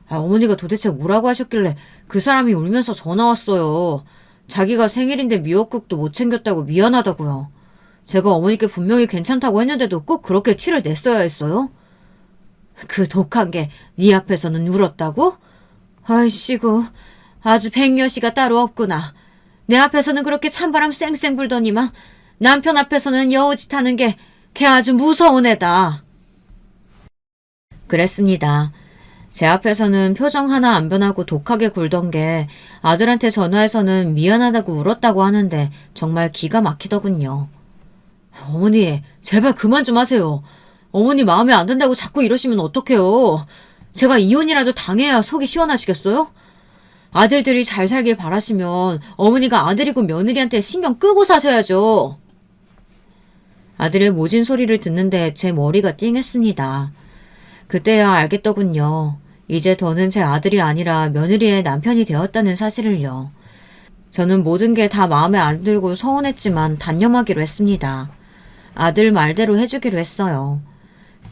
어머니가 도대체 뭐라고 하셨길래 그 사람이 울면서 전화 왔어요. 자기가 생일인데 미역국도 못 챙겼다고 미안하다고요. 제가 어머니께 분명히 괜찮다고 했는데도 꼭 그렇게 티를 냈어야 했어요? 그 독한 게 네 앞에서는 울었다고? 아이씨구, 아주 백녀시가 따로 없구나. 내 앞에서는 그렇게 찬바람 쌩쌩 불더니만 남편 앞에서는 여우짓 하는 게 걔 아주 무서운 애다. 그랬습니다. 제 앞에서는 표정 하나 안 변하고 독하게 굴던 게 아들한테 전화해서는 미안하다고 울었다고 하는데 정말 기가 막히더군요. 어머니, 제발 그만 좀 하세요. 어머니 마음에 안 든다고 자꾸 이러시면 어떡해요. 제가 이혼이라도 당해야 속이 시원하시겠어요? 아들들이 잘 살길 바라시면 어머니가 아들이고 며느리한테 신경 끄고 사셔야죠. 아들의 모진 소리를 듣는데 제 머리가 띵했습니다. 그때야 알겠더군요. 이제 더는 제 아들이 아니라 며느리의 남편이 되었다는 사실을요. 저는 모든 게 다 마음에 안 들고 서운했지만 단념하기로 했습니다. 아들 말대로 해주기로 했어요.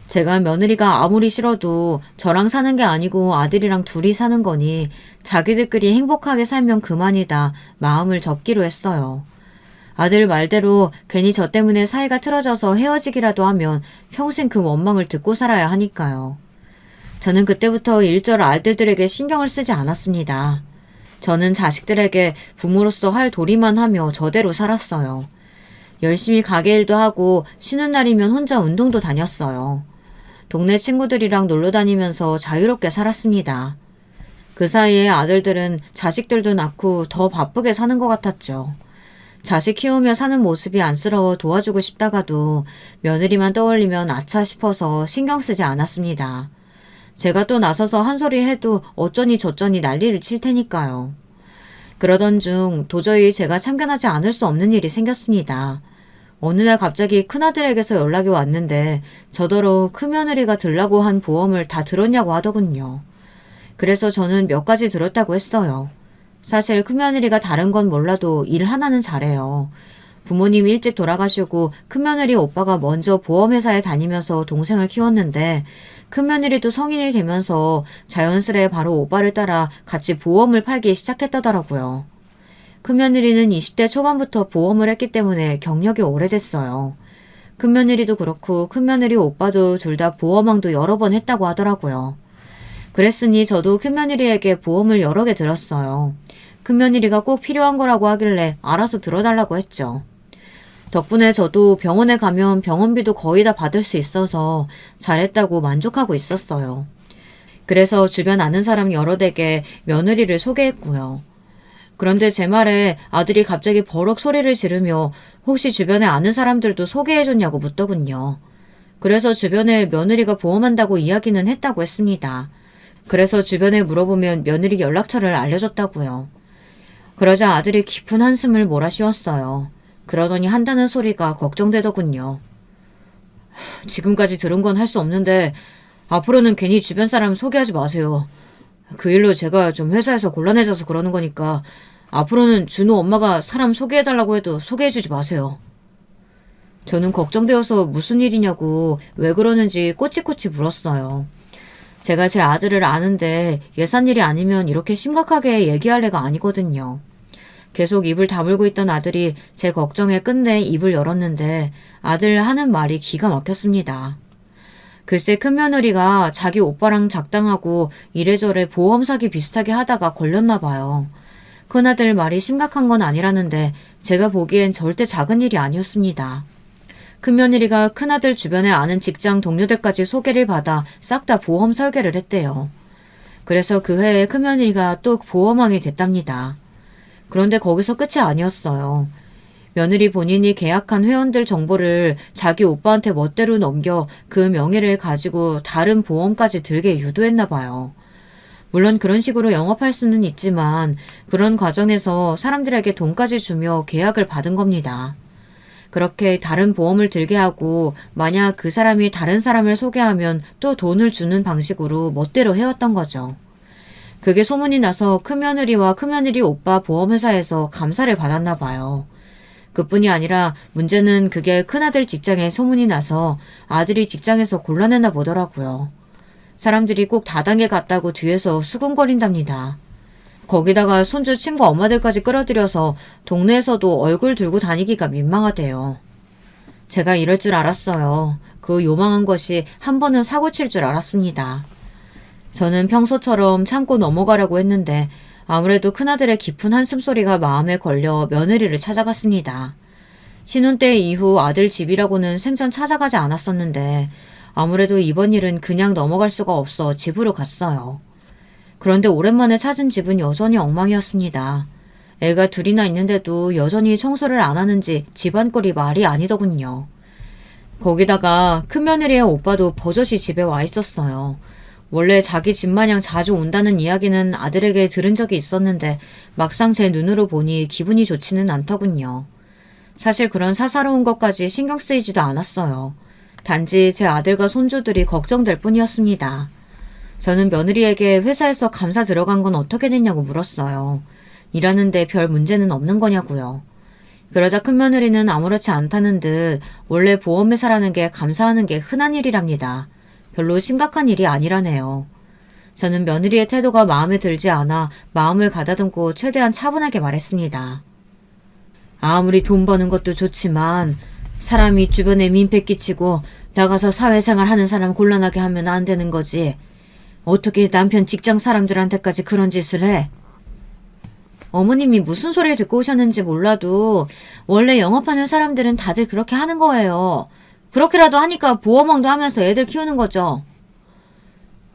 제가 며느리가 아무리 싫어도 저랑 사는 게 아니고 아들이랑 둘이 사는 거니 자기들끼리 행복하게 살면 그만이다 마음을 접기로 했어요. 아들 말대로 괜히 저 때문에 사이가 틀어져서 헤어지기라도 하면 평생 그 원망을 듣고 살아야 하니까요. 저는 그때부터 일절 아들들에게 신경을 쓰지 않았습니다. 저는 자식들에게 부모로서 할 도리만 하며 저대로 살았어요. 열심히 가게 일도 하고 쉬는 날이면 혼자 운동도 다녔어요. 동네 친구들이랑 놀러 다니면서 자유롭게 살았습니다. 그 사이에 아들들은 자식들도 낳고 더 바쁘게 사는 것 같았죠. 자식 키우며 사는 모습이 안쓰러워 도와주고 싶다가도 며느리만 떠올리면 아차 싶어서 신경 쓰지 않았습니다. 제가 또 나서서 한 소리 해도 어쩌니 저쩌니 난리를 칠 테니까요. 그러던 중 도저히 제가 참견하지 않을 수 없는 일이 생겼습니다. 어느 날 갑자기 큰아들에게서 연락이 왔는데 저더러 큰며느리가 들라고 한 보험을 다 들었냐고 하더군요. 그래서 저는 몇 가지 들었다고 했어요. 사실 큰며느리가 다른 건 몰라도 일 하나는 잘해요. 부모님이 일찍 돌아가시고 큰며느리 오빠가 먼저 보험회사에 다니면서 동생을 키웠는데 큰며느리도 성인이 되면서 자연스레 바로 오빠를 따라 같이 보험을 팔기 시작했다더라고요. 큰며느리는 20대 초반부터 보험을 했기 때문에 경력이 오래됐어요. 큰며느리도 그렇고 큰며느리 오빠도 둘 다 보험왕도 여러 번 했다고 하더라고요. 그랬으니 저도 큰며느리에게 보험을 여러 개 들었어요. 큰며느리가 꼭 필요한 거라고 하길래 알아서 들어달라고 했죠. 덕분에 저도 병원에 가면 병원비도 거의 다 받을 수 있어서 잘했다고 만족하고 있었어요. 그래서 주변 아는 사람 여러 댁에 며느리를 소개했고요. 그런데 제 말에 아들이 갑자기 버럭 소리를 지르며 혹시 주변에 아는 사람들도 소개해줬냐고 묻더군요. 그래서 주변에 며느리가 보험한다고 이야기는 했다고 했습니다. 그래서 주변에 물어보면 며느리 연락처를 알려줬다고요. 그러자 아들이 깊은 한숨을 몰아쉬었어요. 그러더니 한다는 소리가 걱정되더군요. 지금까지 들은 건 할 수 없는데 앞으로는 괜히 주변 사람 소개하지 마세요. 그 일로 제가 좀 회사에서 곤란해져서 그러는 거니까 앞으로는 준우 엄마가 사람 소개해달라고 해도 소개해주지 마세요. 저는 걱정되어서 무슨 일이냐고 왜 그러는지 꼬치꼬치 물었어요. 제가 제 아들을 아는데 예산일이 아니면 이렇게 심각하게 얘기할 애가 아니거든요. 계속 입을 다물고 있던 아들이 제 걱정에 끝내 입을 열었는데 아들 하는 말이 기가 막혔습니다. 글쎄 큰며느리가 자기 오빠랑 작당하고 이래저래 보험 사기 비슷하게 하다가 걸렸나 봐요. 큰아들 말이 심각한 건 아니라는데 제가 보기엔 절대 작은 일이 아니었습니다. 큰며느리가 큰아들 주변에 아는 직장 동료들까지 소개를 받아 싹 다 보험 설계를 했대요. 그래서 그 해에 큰며느리가 또 보험왕이 됐답니다. 그런데 거기서 끝이 아니었어요. 며느리 본인이 계약한 회원들 정보를 자기 오빠한테 멋대로 넘겨 그 명예를 가지고 다른 보험까지 들게 유도했나 봐요. 물론 그런 식으로 영업할 수는 있지만 그런 과정에서 사람들에게 돈까지 주며 계약을 받은 겁니다. 그렇게 다른 보험을 들게 하고 만약 그 사람이 다른 사람을 소개하면 또 돈을 주는 방식으로 멋대로 해왔던 거죠. 그게 소문이 나서 큰며느리와 큰며느리 오빠 보험회사에서 감사를 받았나 봐요. 그뿐이 아니라 문제는 그게 큰아들 직장에 소문이 나서 아들이 직장에서 곤란했나 보더라고요. 사람들이 꼭 다단계 갔다고 뒤에서 수군거린답니다. 거기다가 손주 친구 엄마들까지 끌어들여서 동네에서도 얼굴 들고 다니기가 민망하대요. 제가 이럴 줄 알았어요. 그 요망한 것이 한 번은 사고 칠 줄 알았습니다. 저는 평소처럼 참고 넘어가려고 했는데 아무래도 큰아들의 깊은 한숨소리가 마음에 걸려 며느리를 찾아갔습니다. 신혼 때 이후 아들 집이라고는 생전 찾아가지 않았었는데 아무래도 이번 일은 그냥 넘어갈 수가 없어 집으로 갔어요. 그런데 오랜만에 찾은 집은 여전히 엉망이었습니다. 애가 둘이나 있는데도 여전히 청소를 안 하는지 집안꼴이 말이 아니더군요. 거기다가 큰며느리의 오빠도 버젓이 집에 와 있었어요. 원래 자기 집 마냥 자주 온다는 이야기는 아들에게 들은 적이 있었는데 막상 제 눈으로 보니 기분이 좋지는 않더군요. 사실 그런 사사로운 것까지 신경 쓰이지도 않았어요. 단지 제 아들과 손주들이 걱정될 뿐이었습니다. 저는 며느리에게 회사에서 감사 들어간 건 어떻게 됐냐고 물었어요. 일하는데 별 문제는 없는 거냐고요. 그러자 큰며느리는 아무렇지 않다는 듯 원래 보험회사라는 게 감사하는 게 흔한 일이랍니다. 별로 심각한 일이 아니라네요. 저는 며느리의 태도가 마음에 들지 않아 마음을 가다듬고 최대한 차분하게 말했습니다. 아무리 돈 버는 것도 좋지만 사람이 주변에 민폐 끼치고 나가서 사회생활 하는 사람 곤란하게 하면 안 되는 거지. 어떻게 남편 직장 사람들한테까지 그런 짓을 해? 어머님이 무슨 소리를 듣고 오셨는지 몰라도 원래 영업하는 사람들은 다들 그렇게 하는 거예요. 그렇게라도 하니까 보험왕도 하면서 애들 키우는 거죠.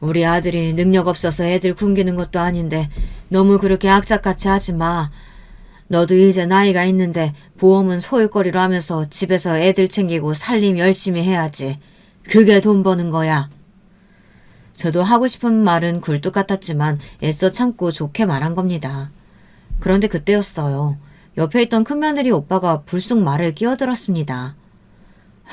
우리 아들이 능력 없어서 애들 굶기는 것도 아닌데 너무 그렇게 악착같이 하지 마. 너도 이제 나이가 있는데 보험은 소일거리로 하면서 집에서 애들 챙기고 살림 열심히 해야지. 그게 돈 버는 거야. 저도 하고 싶은 말은 굴뚝 같았지만 애써 참고 좋게 말한 겁니다. 그런데 그때였어요. 옆에 있던 큰며느리 오빠가 불쑥 말을 끼어들었습니다.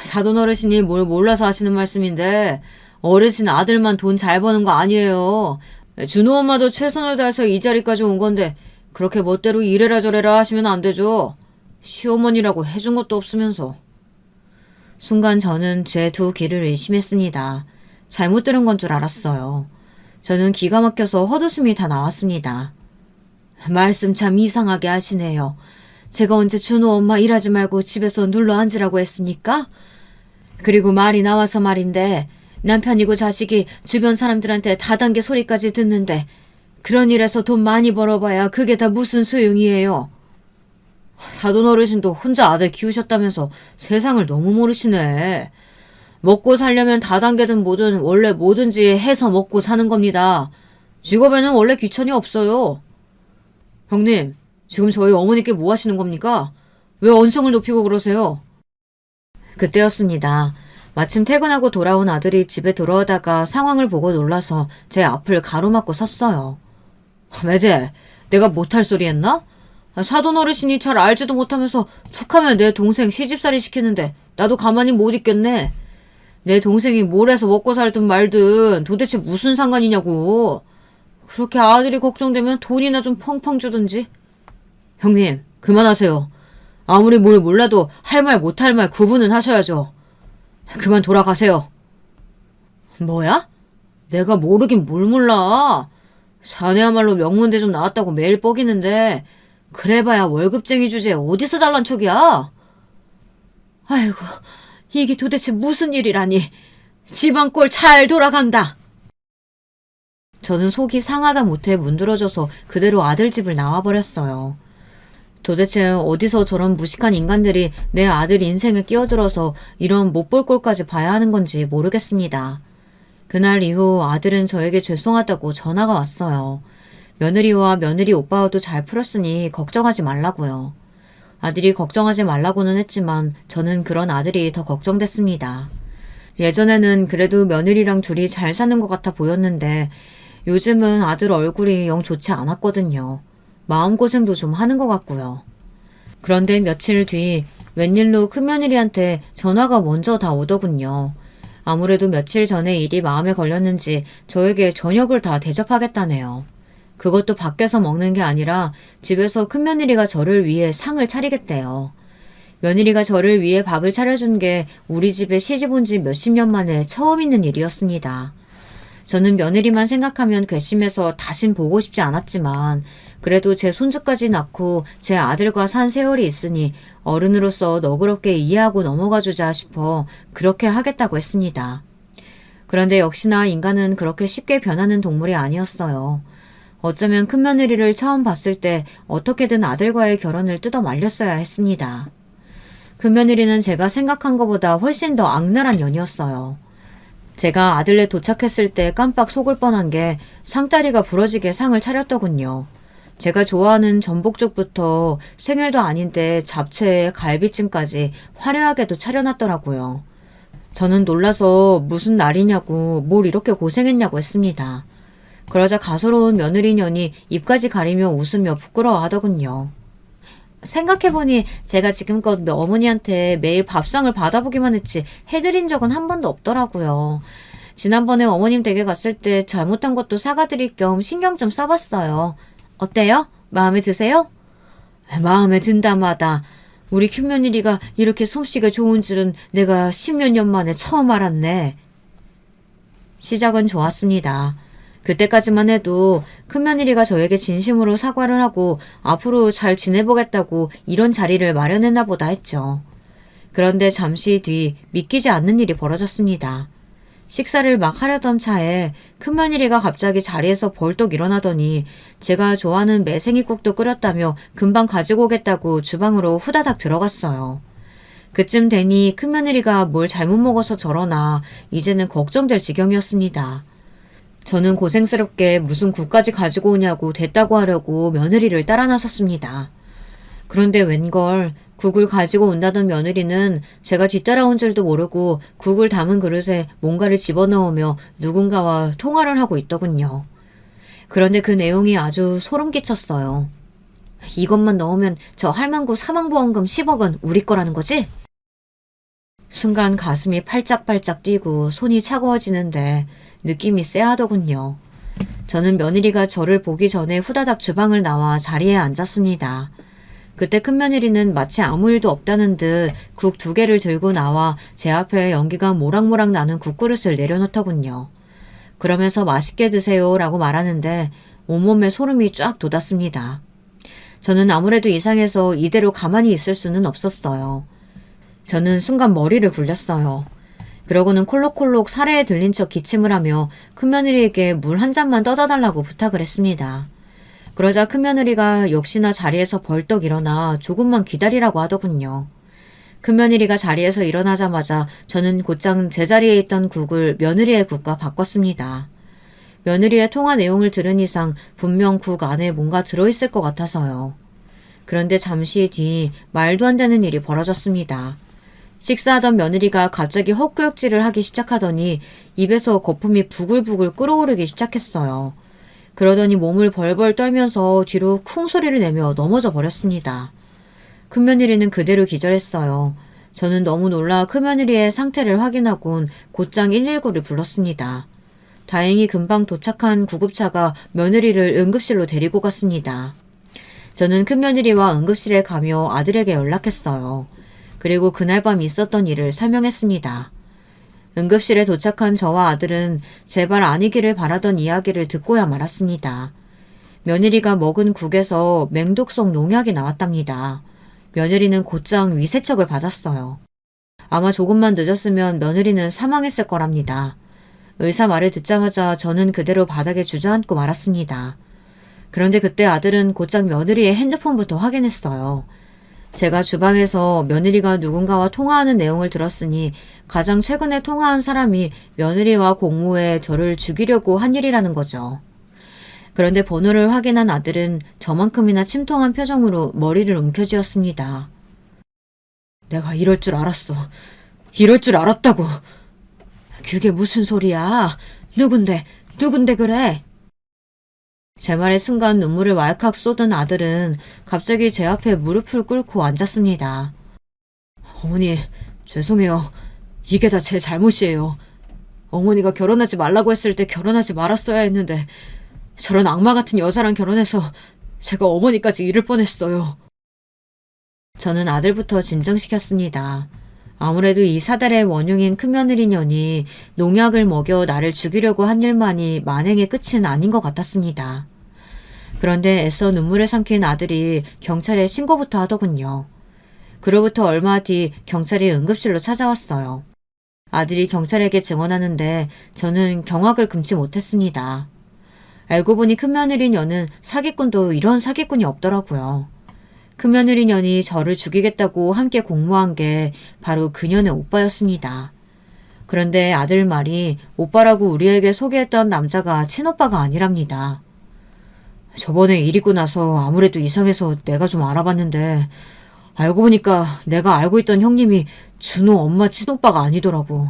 사돈 어르신이 뭘 몰라서 하시는 말씀인데 어르신 아들만 돈 잘 버는 거 아니에요. 준호 엄마도 최선을 다해서 이 자리까지 온 건데 그렇게 멋대로 이래라 저래라 하시면 안 되죠. 시어머니라고 해준 것도 없으면서. 순간 저는 제 두 귀를 의심했습니다. 잘못 들은 건 줄 알았어요. 저는 기가 막혀서 헛웃음이 다 나왔습니다. 말씀 참 이상하게 하시네요. 제가 언제 준호 엄마 일하지 말고 집에서 눌러 앉으라고 했습니까? 그리고 말이 나와서 말인데 남편이고 자식이 주변 사람들한테 다단계 소리까지 듣는데 그런 일에서 돈 많이 벌어봐야 그게 다 무슨 소용이에요. 사돈 어르신도 혼자 아들 키우셨다면서 세상을 너무 모르시네. 먹고 살려면 다단계든 뭐든 원래 뭐든지 해서 먹고 사는 겁니다. 직업에는 원래 귀천이 없어요. 형님, 지금 저희 어머니께 뭐 하시는 겁니까? 왜 언성을 높이고 그러세요? 그때였습니다. 마침 퇴근하고 돌아온 아들이 집에 들어오다가 상황을 보고 놀라서 제 앞을 가로막고 섰어요. 매제, 내가 못할 소리 했나? 사돈 어르신이 잘 알지도 못하면서 툭하면 내 동생 시집살이 시키는데 나도 가만히 못 있겠네. 내 동생이 뭘 해서 먹고 살든 말든 도대체 무슨 상관이냐고. 그렇게 아들이 걱정되면 돈이나 좀 펑펑 주든지. 형님, 그만하세요. 아무리 뭘 몰라도 할 말 못할 말 구분은 하셔야죠. 그만 돌아가세요. 뭐야? 내가 모르긴 뭘 몰라. 자네야말로 명문대 좀 나왔다고 매일 뻐기는데 그래봐야 월급쟁이 주제에 어디서 잘난 척이야? 아이고, 이게 도대체 무슨 일이라니. 집안 꼴 잘 돌아간다. 저는 속이 상하다 못해 문드러져서 그대로 아들 집을 나와버렸어요. 도대체 어디서 저런 무식한 인간들이 내 아들 인생에 끼어들어서 이런 못 볼 꼴까지 봐야 하는 건지 모르겠습니다. 그날 이후 아들은 저에게 죄송하다고 전화가 왔어요. 며느리와 며느리 오빠와도 잘 풀었으니 걱정하지 말라고요. 아들이 걱정하지 말라고는 했지만 저는 그런 아들이 더 걱정됐습니다. 예전에는 그래도 며느리랑 둘이 잘 사는 것 같아 보였는데 요즘은 아들 얼굴이 영 좋지 않았거든요. 마음고생도 좀 하는 것 같고요. 그런데 며칠 뒤 웬일로 큰며느리한테 전화가 먼저 다 오더군요. 아무래도 며칠 전에 일이 마음에 걸렸는지 저에게 저녁을 다 대접하겠다네요. 그것도 밖에서 먹는 게 아니라 집에서 큰며느리가 저를 위해 상을 차리겠대요. 며느리가 저를 위해 밥을 차려준 게 우리 집에 시집 온 지 몇십 년 만에 처음 있는 일이었습니다. 저는 며느리만 생각하면 괘씸해서 다신 보고 싶지 않았지만 그래도 제 손주까지 낳고 제 아들과 산 세월이 있으니 어른으로서 너그럽게 이해하고 넘어가 주자 싶어 그렇게 하겠다고 했습니다. 그런데 역시나 인간은 그렇게 쉽게 변하는 동물이 아니었어요. 어쩌면 큰며느리를 처음 봤을 때 어떻게든 아들과의 결혼을 뜯어 말렸어야 했습니다. 큰며느리는 제가 생각한 것보다 훨씬 더 악랄한 년이었어요. 제가 아들네 도착했을 때 깜빡 속을 뻔한 게 상다리가 부러지게 상을 차렸더군요. 제가 좋아하는 전복죽부터 생일도 아닌데 잡채에 갈비찜까지 화려하게도 차려놨더라고요. 저는 놀라서 무슨 날이냐고 뭘 이렇게 고생했냐고 했습니다. 그러자 가소로운 며느리년이 입까지 가리며 웃으며 부끄러워하더군요. 생각해보니 제가 지금껏 어머니한테 매일 밥상을 받아보기만 했지 해드린 적은 한 번도 없더라고요. 지난번에 어머님 댁에 갔을 때 잘못한 것도 사과드릴 겸 신경 좀 써봤어요. 어때요? 마음에 드세요? 마음에 든다마다 우리 큰며느리가 이렇게 솜씨가 좋은 줄은 내가 십몇 년 만에 처음 알았네. 시작은 좋았습니다. 그때까지만 해도 큰며느리가 저에게 진심으로 사과를 하고 앞으로 잘 지내보겠다고 이런 자리를 마련했나 보다 했죠. 그런데 잠시 뒤 믿기지 않는 일이 벌어졌습니다. 식사를 막 하려던 차에 큰며느리가 갑자기 자리에서 벌떡 일어나더니 제가 좋아하는 매생이국도 끓였다며 금방 가지고 오겠다고 주방으로 후다닥 들어갔어요. 그쯤 되니 큰며느리가 뭘 잘못 먹어서 저러나 이제는 걱정될 지경이었습니다. 저는 고생스럽게 무슨 국까지 가지고 오냐고 됐다고 하려고 며느리를 따라 나섰습니다. 그런데 웬걸 국을 가지고 온다던 며느리는 제가 뒤따라온 줄도 모르고 국을 담은 그릇에 뭔가를 집어넣으며 누군가와 통화를 하고 있더군요. 그런데 그 내용이 아주 소름 끼쳤어요. 이것만 넣으면 저 할망구 사망보험금 10억은 우리 거라는 거지? 순간 가슴이 팔짝팔짝 뛰고 손이 차가워지는데 느낌이 쎄하더군요. 저는 며느리가 저를 보기 전에 후다닥 주방을 나와 자리에 앉았습니다. 그때 큰며느리는 마치 아무 일도 없다는 듯 국 2개를 들고 나와 제 앞에 연기가 모락모락 나는 국그릇을 내려놓더군요. 그러면서 맛있게 드세요 라고 말하는데 온몸에 소름이 쫙 돋았습니다. 저는 아무래도 이상해서 이대로 가만히 있을 수는 없었어요. 저는 순간 머리를 굴렸어요. 그러고는 콜록콜록 사례에 들린 척 기침을 하며 큰며느리에게 물 한 잔만 떠다 달라고 부탁을 했습니다. 그러자 큰며느리가 역시나 자리에서 벌떡 일어나 조금만 기다리라고 하더군요. 큰며느리가 자리에서 일어나자마자 저는 곧장 제자리에 있던 국을 며느리의 국과 바꿨습니다. 며느리의 통화 내용을 들은 이상 분명 국 안에 뭔가 들어있을 것 같아서요. 그런데 잠시 뒤 말도 안 되는 일이 벌어졌습니다. 식사하던 며느리가 갑자기 헛구역질을 하기 시작하더니 입에서 거품이 부글부글 끓어오르기 시작했어요. 그러더니 몸을 벌벌 떨면서 뒤로 쿵 소리를 내며 넘어져 버렸습니다. 큰며느리는 그대로 기절했어요. 저는 너무 놀라 큰며느리의 상태를 확인하곤 곧장 119를 불렀습니다. 다행히 금방 도착한 구급차가 며느리를 응급실로 데리고 갔습니다. 저는 큰며느리와 응급실에 가며 아들에게 연락했어요. 그리고 그날 밤 있었던 일을 설명했습니다. 응급실에 도착한 저와 아들은 제발 아니기를 바라던 이야기를 듣고야 말았습니다. 며느리가 먹은 국에서 맹독성 농약이 나왔답니다. 며느리는 곧장 위세척을 받았어요. 아마 조금만 늦었으면 며느리는 사망했을 거랍니다. 의사 말을 듣자마자 저는 그대로 바닥에 주저앉고 말았습니다. 그런데 그때 아들은 곧장 며느리의 핸드폰부터 확인했어요. 제가 주방에서 며느리가 누군가와 통화하는 내용을 들었으니 가장 최근에 통화한 사람이 며느리와 공모해 저를 죽이려고 한 일이라는 거죠. 그런데 번호를 확인한 아들은 저만큼이나 침통한 표정으로 머리를 움켜쥐었습니다. 내가 이럴 줄 알았어. 이럴 줄 알았다고. 그게 무슨 소리야? 누군데 그래? 제 말에 순간 눈물을 왈칵 쏟은 아들은 갑자기 제 앞에 무릎을 꿇고 앉았습니다. 어머니, 죄송해요. 이게 다 제 잘못이에요. 어머니가 결혼하지 말라고 했을 때 결혼하지 말았어야 했는데 저런 악마 같은 여자랑 결혼해서 제가 어머니까지 잃을 뻔했어요. 저는 아들부터 진정시켰습니다. 아무래도 이 사달의 원흉인 큰며느리 년이 농약을 먹여 나를 죽이려고 한 일만이 만행의 끝은 아닌 것 같았습니다. 그런데 애써 눈물을 삼킨 아들이 경찰에 신고부터 하더군요. 그로부터 얼마 뒤 경찰이 응급실로 찾아왔어요. 아들이 경찰에게 증언하는데 저는 경악을 금치 못했습니다. 알고 보니 큰며느리 년은 사기꾼도 이런 사기꾼이 없더라고요. 큰며느리 년이 저를 죽이겠다고 함께 공모한 게 바로 그년의 오빠였습니다. 그런데 아들 말이 오빠라고 우리에게 소개했던 남자가 친오빠가 아니랍니다. 저번에 일 있고 나서 아무래도 이상해서 내가 좀 알아봤는데 알고 보니까 내가 알고 있던 형님이 준호 엄마 친오빠가 아니더라고.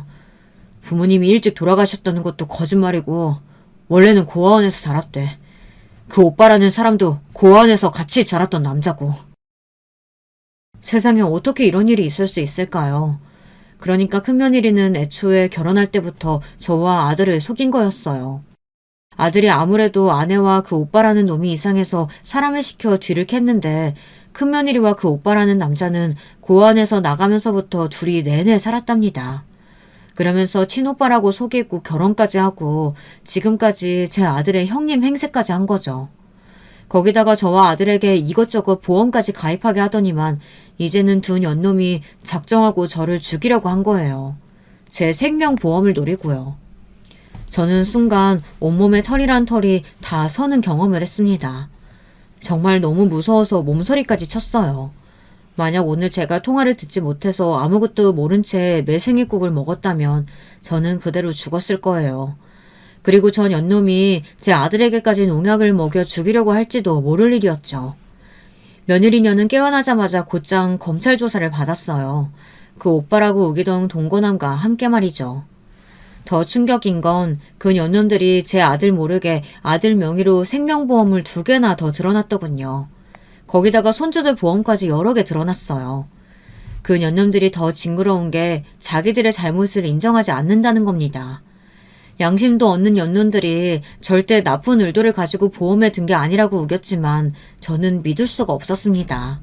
부모님이 일찍 돌아가셨다는 것도 거짓말이고 원래는 고아원에서 자랐대. 그 오빠라는 사람도 고아원에서 같이 자랐던 남자고. 세상에 어떻게 이런 일이 있을 수 있을까요? 그러니까 큰며느리는 애초에 결혼할 때부터 저와 아들을 속인 거였어요. 아들이 아무래도 아내와 그 오빠라는 놈이 이상해서 사람을 시켜 뒤를 캤는데 큰며느리와 그 오빠라는 남자는 고아원에서 나가면서부터 둘이 내내 살았답니다. 그러면서 친오빠라고 속이고 결혼까지 하고 지금까지 제 아들의 형님 행세까지 한 거죠. 거기다가 저와 아들에게 이것저것 보험까지 가입하게 하더니만 이제는 두 년놈이 작정하고 저를 죽이려고 한 거예요. 제 생명보험을 노리고요. 저는 순간 온몸에 털이란 털이 다 서는 경험을 했습니다. 정말 너무 무서워서 몸서리까지 쳤어요. 만약 오늘 제가 통화를 듣지 못해서 아무것도 모른 채 매생이국을 먹었다면 저는 그대로 죽었을 거예요. 그리고 전 연놈이 제 아들에게까지 농약을 먹여 죽이려고 할지도 모를 일이었죠. 며느리녀는 깨어나자마자 곧장 검찰 조사를 받았어요. 그 오빠라고 우기던 동거남과 함께 말이죠. 더 충격인 건 그 연놈들이 제 아들 모르게 아들 명의로 생명보험을 2개나 더 들어놨더군요. 거기다가 손주들 보험까지 여러 개 들어놨어요. 그 년놈들이 더 징그러운 게 자기들의 잘못을 인정하지 않는다는 겁니다. 양심도 없는 연놈들이 절대 나쁜 의도를 가지고 보험에 든 게 아니라고 우겼지만 저는 믿을 수가 없었습니다.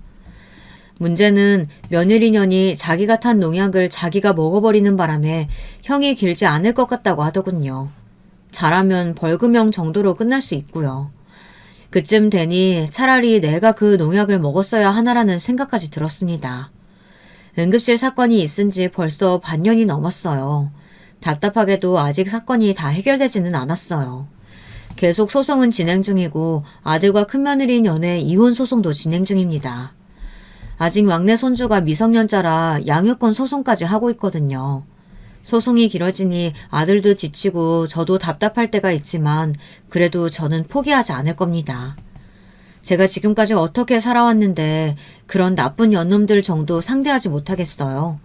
문제는 며느리년이 자기가 탄 농약을 자기가 먹어버리는 바람에 형이 길지 않을 것 같다고 하더군요. 잘하면 벌금형 정도로 끝날 수 있고요. 그쯤 되니 차라리 내가 그 농약을 먹었어야 하나라는 생각까지 들었습니다. 응급실 사건이 있은 지 벌써 반년이 넘었어요. 답답하게도 아직 사건이 다 해결되지는 않았어요. 계속 소송은 진행 중이고 아들과 큰며느리 년의 이혼 소송도 진행 중입니다. 아직 막내 손주가 미성년자라 양육권 소송까지 하고 있거든요. 소송이 길어지니 아들도 지치고 저도 답답할 때가 있지만 그래도 저는 포기하지 않을 겁니다. 제가 지금까지 어떻게 살아왔는데 그런 나쁜 연놈들 정도 상대하지 못하겠어요.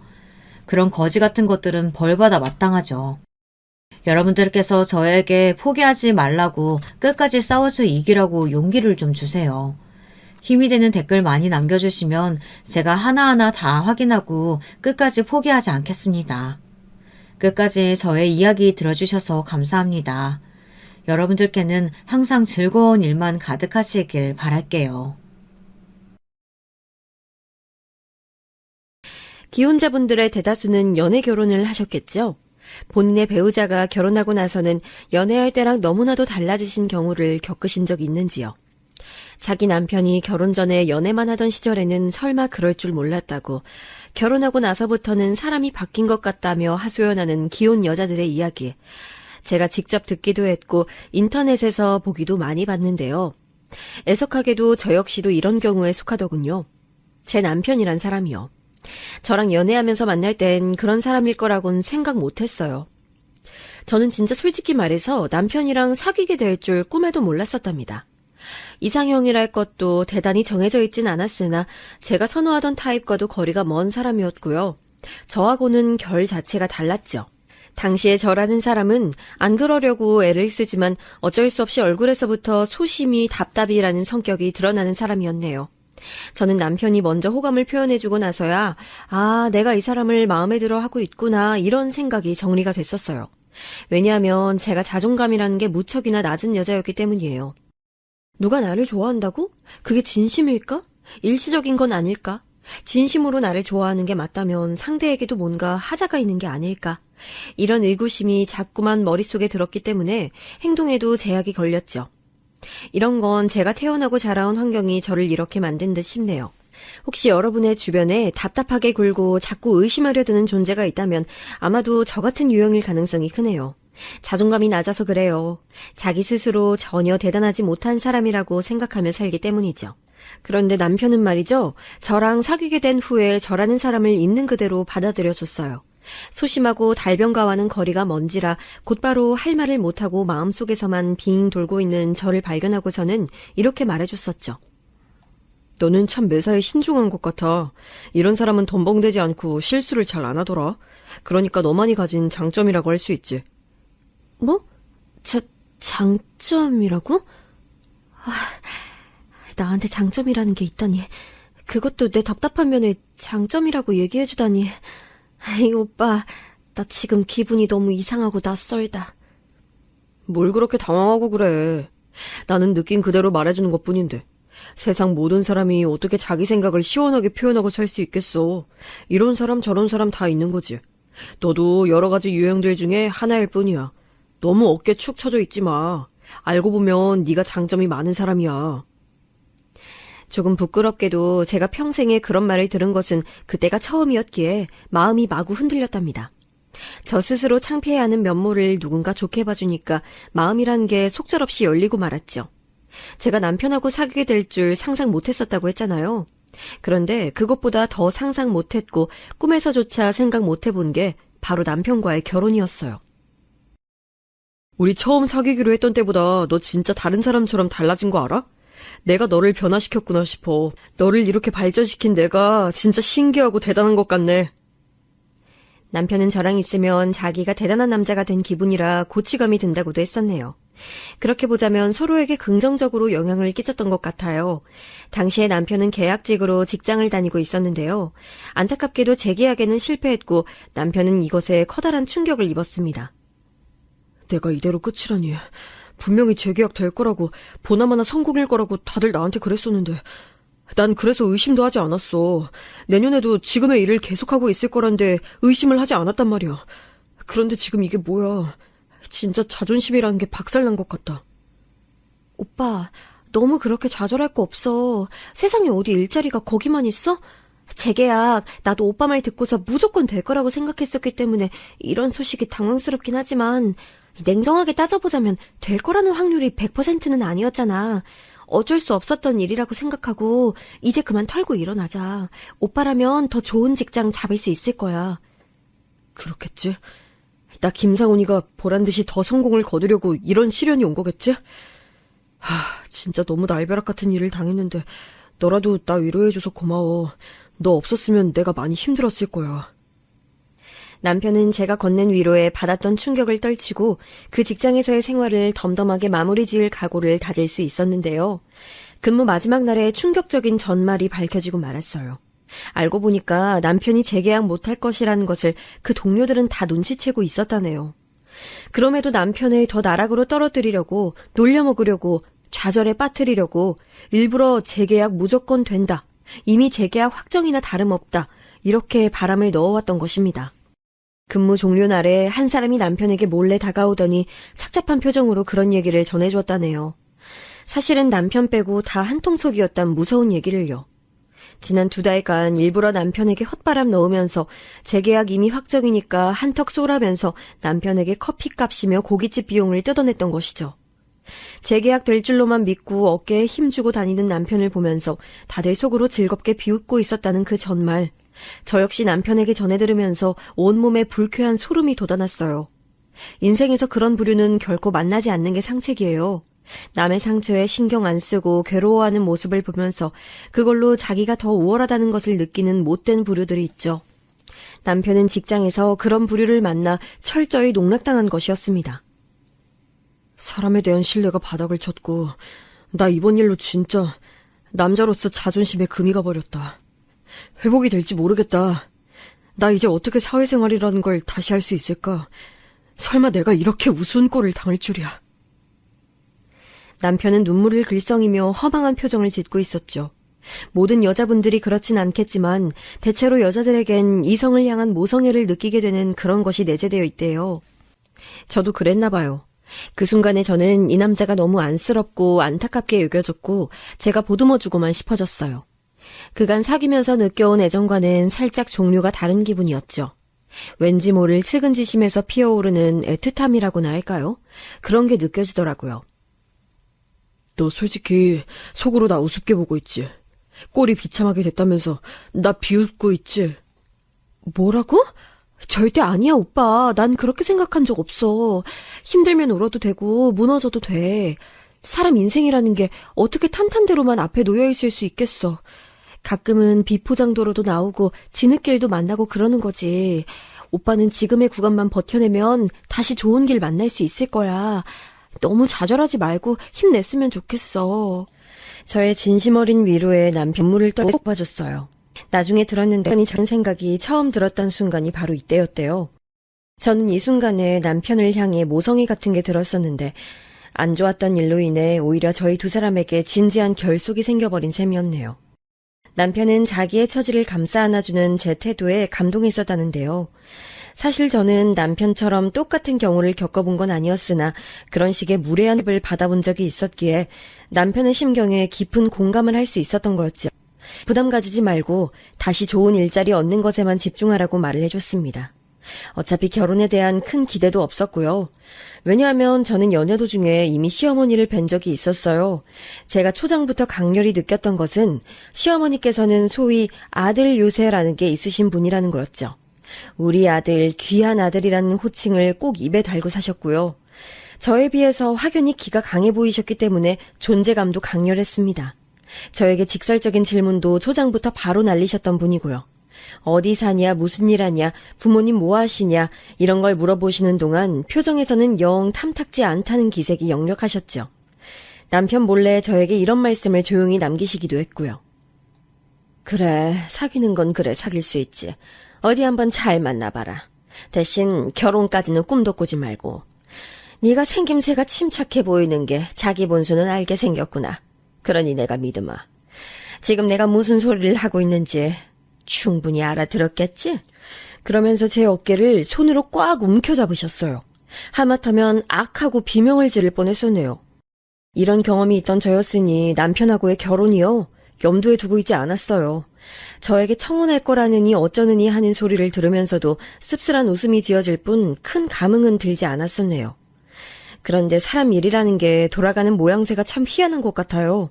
그런 거지 같은 것들은 벌받아 마땅하죠. 여러분들께서 저에게 포기하지 말라고 끝까지 싸워서 이기라고 용기를 좀 주세요. 힘이 되는 댓글 많이 남겨주시면 제가 하나하나 다 확인하고 끝까지 포기하지 않겠습니다. 끝까지 저의 이야기 들어주셔서 감사합니다. 여러분들께는 항상 즐거운 일만 가득하시길 바랄게요. 기혼자분들의 대다수는 연애 결혼을 하셨겠죠? 본인의 배우자가 결혼하고 나서는 연애할 때랑 너무나도 달라지신 경우를 겪으신 적 있는지요? 자기 남편이 결혼 전에 연애만 하던 시절에는 설마 그럴 줄 몰랐다고, 결혼하고 나서부터는 사람이 바뀐 것 같다며 하소연하는 기혼 여자들의 이야기. 제가 직접 듣기도 했고 인터넷에서 보기도 많이 봤는데요. 애석하게도 저 역시도 이런 경우에 속하더군요. 제 남편이란 사람이요. 저랑 연애하면서 만날 땐 그런 사람일 거라고는 생각 못했어요. 저는 진짜 솔직히 말해서 남편이랑 사귀게 될 줄 꿈에도 몰랐었답니다. 이상형이랄 것도 대단히 정해져 있진 않았으나 제가 선호하던 타입과도 거리가 먼 사람이었고요. 저하고는 결 자체가 달랐죠. 당시에 저라는 사람은 안 그러려고 애를 쓰지만 어쩔 수 없이 얼굴에서부터 소심히 답답이라는 성격이 드러나는 사람이었네요. 저는 남편이 먼저 호감을 표현해주고 나서야 내가 이 사람을 마음에 들어 하고 있구나 이런 생각이 정리가 됐었어요. 왜냐하면 제가 자존감이라는 게 무척이나 낮은 여자였기 때문이에요. 누가 나를 좋아한다고? 그게 진심일까? 일시적인 건 아닐까? 진심으로 나를 좋아하는 게 맞다면 상대에게도 뭔가 하자가 있는 게 아닐까? 이런 의구심이 자꾸만 머릿속에 들었기 때문에 행동에도 제약이 걸렸죠. 이런 건 제가 태어나고 자라온 환경이 저를 이렇게 만든 듯 싶네요. 혹시 여러분의 주변에 답답하게 굴고 자꾸 의심하려 드는 존재가 있다면 아마도 저 같은 유형일 가능성이 크네요. 자존감이 낮아서 그래요. 자기 스스로 전혀 대단하지 못한 사람이라고 생각하며 살기 때문이죠. 그런데 남편은 말이죠. 저랑 사귀게 된 후에 저라는 사람을 있는 그대로 받아들여줬어요. 소심하고 달변가와는 거리가 먼지라 곧바로 할 말을 못하고 마음속에서만 빙 돌고 있는 저를 발견하고서는 이렇게 말해줬었죠. 너는 참 매사에 신중한 것 같아. 이런 사람은 덤벙대지 않고 실수를 잘 안 하더라. 그러니까 너만이 가진 장점이라고 할 수 있지. 뭐? 장점이라고? 나한테 장점이라는 게 있다니. 그것도 내 답답한 면에 장점이라고 얘기해주다니. 오빠, 나 지금 기분이 너무 이상하고 낯설다. 뭘 그렇게 당황하고 그래. 나는 느낀 그대로 말해주는 것뿐인데. 세상 모든 사람이 어떻게 자기 생각을 시원하게 표현하고 살 수 있겠어. 이런 사람 저런 사람 다 있는 거지. 너도 여러 가지 유형들 중에 하나일 뿐이야. 너무 어깨 축 처져 있지 마. 알고 보면 네가 장점이 많은 사람이야. 조금 부끄럽게도 제가 평생에 그런 말을 들은 것은 그때가 처음이었기에 마음이 마구 흔들렸답니다. 저 스스로 창피해하는 면모를 누군가 좋게 봐주니까 마음이란 게 속절없이 열리고 말았죠. 제가 남편하고 사귀게 될 줄 상상 못했었다고 했잖아요. 그런데 그것보다 더 상상 못했고 꿈에서조차 생각 못해본 게 바로 남편과의 결혼이었어요. 우리 처음 사귀기로 했던 때보다 너 진짜 다른 사람처럼 달라진 거 알아? 내가 너를 변화시켰구나 싶어. 너를 이렇게 발전시킨 내가 진짜 신기하고 대단한 것 같네. 남편은 저랑 있으면 자기가 대단한 남자가 된 기분이라 고취감이 든다고도 했었네요. 그렇게 보자면 서로에게 긍정적으로 영향을 끼쳤던 것 같아요. 당시에 남편은 계약직으로 직장을 다니고 있었는데요. 안타깝게도 재계약에는 실패했고 남편은 이것에 커다란 충격을 입었습니다. 내가 이대로 끝이라니. 분명히 재계약 될 거라고, 보나마나 성공일 거라고 다들 나한테 그랬었는데 난 그래서 의심도 하지 않았어. 내년에도 지금의 일을 계속하고 있을 거란데 의심을 하지 않았단 말이야. 그런데 지금 이게 뭐야. 진짜 자존심이라는 게 박살난 것 같다. 오빠, 너무 그렇게 좌절할 거 없어. 세상에 어디 일자리가 거기만 있어? 재계약, 나도 오빠 말 듣고서 무조건 될 거라고 생각했었기 때문에 이런 소식이 당황스럽긴 하지만 냉정하게 따져보자면 될 거라는 확률이 100%는 아니었잖아. 어쩔 수 없었던 일이라고 생각하고 이제 그만 털고 일어나자. 오빠라면 더 좋은 직장 잡을 수 있을 거야. 그렇겠지? 나 김사훈이가 보란듯이 더 성공을 거두려고 이런 시련이 온 거겠지? 진짜 너무 날벼락 같은 일을 당했는데 너라도 나 위로해줘서 고마워. 너 없었으면 내가 많이 힘들었을 거야. 남편은 제가 건넨 위로에 받았던 충격을 떨치고 그 직장에서의 생활을 덤덤하게 마무리 지을 각오를 다질 수 있었는데요. 근무 마지막 날에 충격적인 전말이 밝혀지고 말았어요. 알고 보니까 남편이 재계약 못할 것이라는 것을 그 동료들은 다 눈치채고 있었다네요. 그럼에도 남편을 더 나락으로 떨어뜨리려고, 놀려먹으려고, 좌절에 빠뜨리려고 일부러 재계약 무조건 된다, 이미 재계약 확정이나 다름없다, 이렇게 바람을 넣어왔던 것입니다. 근무 종료 날에 한 사람이 남편에게 몰래 다가오더니 착잡한 표정으로 그런 얘기를 전해주었다네요. 사실은 남편 빼고 다 한통속이었단 무서운 얘기를요. 지난 2달간 일부러 남편에게 헛바람 넣으면서 재계약 이미 확정이니까 한턱 쏘라면서 남편에게 커피값이며 고깃집 비용을 뜯어냈던 것이죠. 재계약 될 줄로만 믿고 어깨에 힘주고 다니는 남편을 보면서 다들 속으로 즐겁게 비웃고 있었다는 그 전말, 저 역시 남편에게 전해 들으면서 온몸에 불쾌한 소름이 돋아났어요. 인생에서 그런 부류는 결코 만나지 않는 게 상책이에요. 남의 상처에 신경 안 쓰고 괴로워하는 모습을 보면서 그걸로 자기가 더 우월하다는 것을 느끼는 못된 부류들이 있죠. 남편은 직장에서 그런 부류를 만나 철저히 농락당한 것이었습니다. 사람에 대한 신뢰가 바닥을 쳤고 나 이번 일로 진짜 남자로서 자존심에 금이 가버렸다. 회복이 될지 모르겠다. 나 이제 어떻게 사회생활이라는 걸 다시 할 수 있을까? 설마 내가 이렇게 우스운 꼴을 당할 줄이야. 남편은 눈물을 글썽이며 허망한 표정을 짓고 있었죠. 모든 여자분들이 그렇진 않겠지만 대체로 여자들에겐 이성을 향한 모성애를 느끼게 되는 그런 것이 내재되어 있대요. 저도 그랬나 봐요. 그 순간에 저는 이 남자가 너무 안쓰럽고 안타깝게 여겨졌고 제가 보듬어주고만 싶어졌어요. 그간 사귀면서 느껴온 애정과는 살짝 종류가 다른 기분이었죠. 왠지 모를 측은지심에서 피어오르는 애틋함이라고나 할까요? 그런 게 느껴지더라고요. 너 솔직히 속으로 나 우습게 보고 있지? 꼴이 비참하게 됐다면서 나 비웃고 있지? 뭐라고? 절대 아니야, 오빠. 난 그렇게 생각한 적 없어. 힘들면 울어도 되고 무너져도 돼. 사람 인생이라는 게 어떻게 탄탄대로만 앞에 놓여있을 수 있겠어. 가끔은 비포장도로도 나오고 진흙길도 만나고 그러는 거지. 오빠는 지금의 구간만 버텨내면 다시 좋은 길 만날 수 있을 거야. 너무 좌절하지 말고 힘냈으면 좋겠어. 저의 진심 어린 위로에 남편 눈물을 떠봐줬어요. 나중에 들었는데 저는 생각이 처음 들었던 순간이 바로 이때였대요. 저는 이 순간에 남편을 향해 모성애 같은 게 들었었는데 안 좋았던 일로 인해 오히려 저희 두 사람에게 진지한 결속이 생겨버린 셈이었네요. 남편은 자기의 처지를 감싸 안아주는 제 태도에 감동했었다는데요. 사실 저는 남편처럼 똑같은 경우를 겪어본 건 아니었으나 그런 식의 무례한 을 받아본 적이 있었기에 남편의 심경에 깊은 공감을 할 수 있었던 거였죠. 부담 가지지 말고 다시 좋은 일자리 얻는 것에만 집중하라고 말을 해줬습니다. 어차피 결혼에 대한 큰 기대도 없었고요. 왜냐하면 저는 연애 도중에 이미 시어머니를 뵌 적이 있었어요. 제가 초장부터 강렬히 느꼈던 것은 시어머니께서는 소위 아들 요새라는 게 있으신 분이라는 거였죠. 우리 아들, 귀한 아들이라는 호칭을 꼭 입에 달고 사셨고요. 저에 비해서 확연히 기가 강해 보이셨기 때문에 존재감도 강렬했습니다. 저에게 직설적인 질문도 초장부터 바로 날리셨던 분이고요. 어디 사냐, 무슨 일 하냐, 부모님 뭐 하시냐 이런 걸 물어보시는 동안 표정에서는 영 탐탁지 않다는 기색이 역력하셨죠. 남편 몰래 저에게 이런 말씀을 조용히 남기시기도 했고요. 그래, 사귀는 건 그래 사귈 수 있지. 어디 한번 잘 만나봐라. 대신 결혼까지는 꿈도 꾸지 말고. 네가 생김새가 침착해 보이는 게 자기 본수는 알게 생겼구나. 그러니 내가 믿으마. 지금 내가 무슨 소리를 하고 있는지 충분히 알아들었겠지? 그러면서 제 어깨를 손으로 꽉 움켜잡으셨어요. 하마터면 악하고 비명을 지를 뻔했었네요. 이런 경험이 있던 저였으니 남편하고의 결혼이요. 염두에 두고 있지 않았어요. 저에게 청혼할 거라느니 어쩌느니 하는 소리를 들으면서도 씁쓸한 웃음이 지어질 뿐 큰 감흥은 들지 않았었네요. 그런데 사람 일이라는 게 돌아가는 모양새가 참 희한한 것 같아요.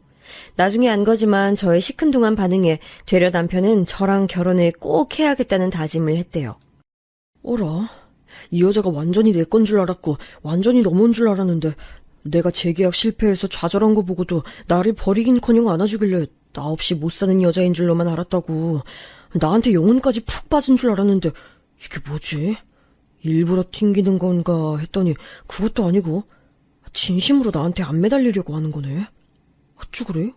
나중에 안 거지만 저의 시큰둥한 반응에 되려 남편은 저랑 결혼을 꼭 해야겠다는 다짐을 했대요. 어라? 이 여자가 완전히 내 건 줄 알았고 완전히 넘어온 줄 알았는데 내가 재계약 실패해서 좌절한 거 보고도 나를 버리긴커녕 안아주길래 나 없이 못 사는 여자인 줄로만 알았다고. 나한테 영혼까지 푹 빠진 줄 알았는데 이게 뭐지? 일부러 튕기는 건가 했더니 그것도 아니고 진심으로 나한테 안 매달리려고 하는 거네. 어쭈 그래?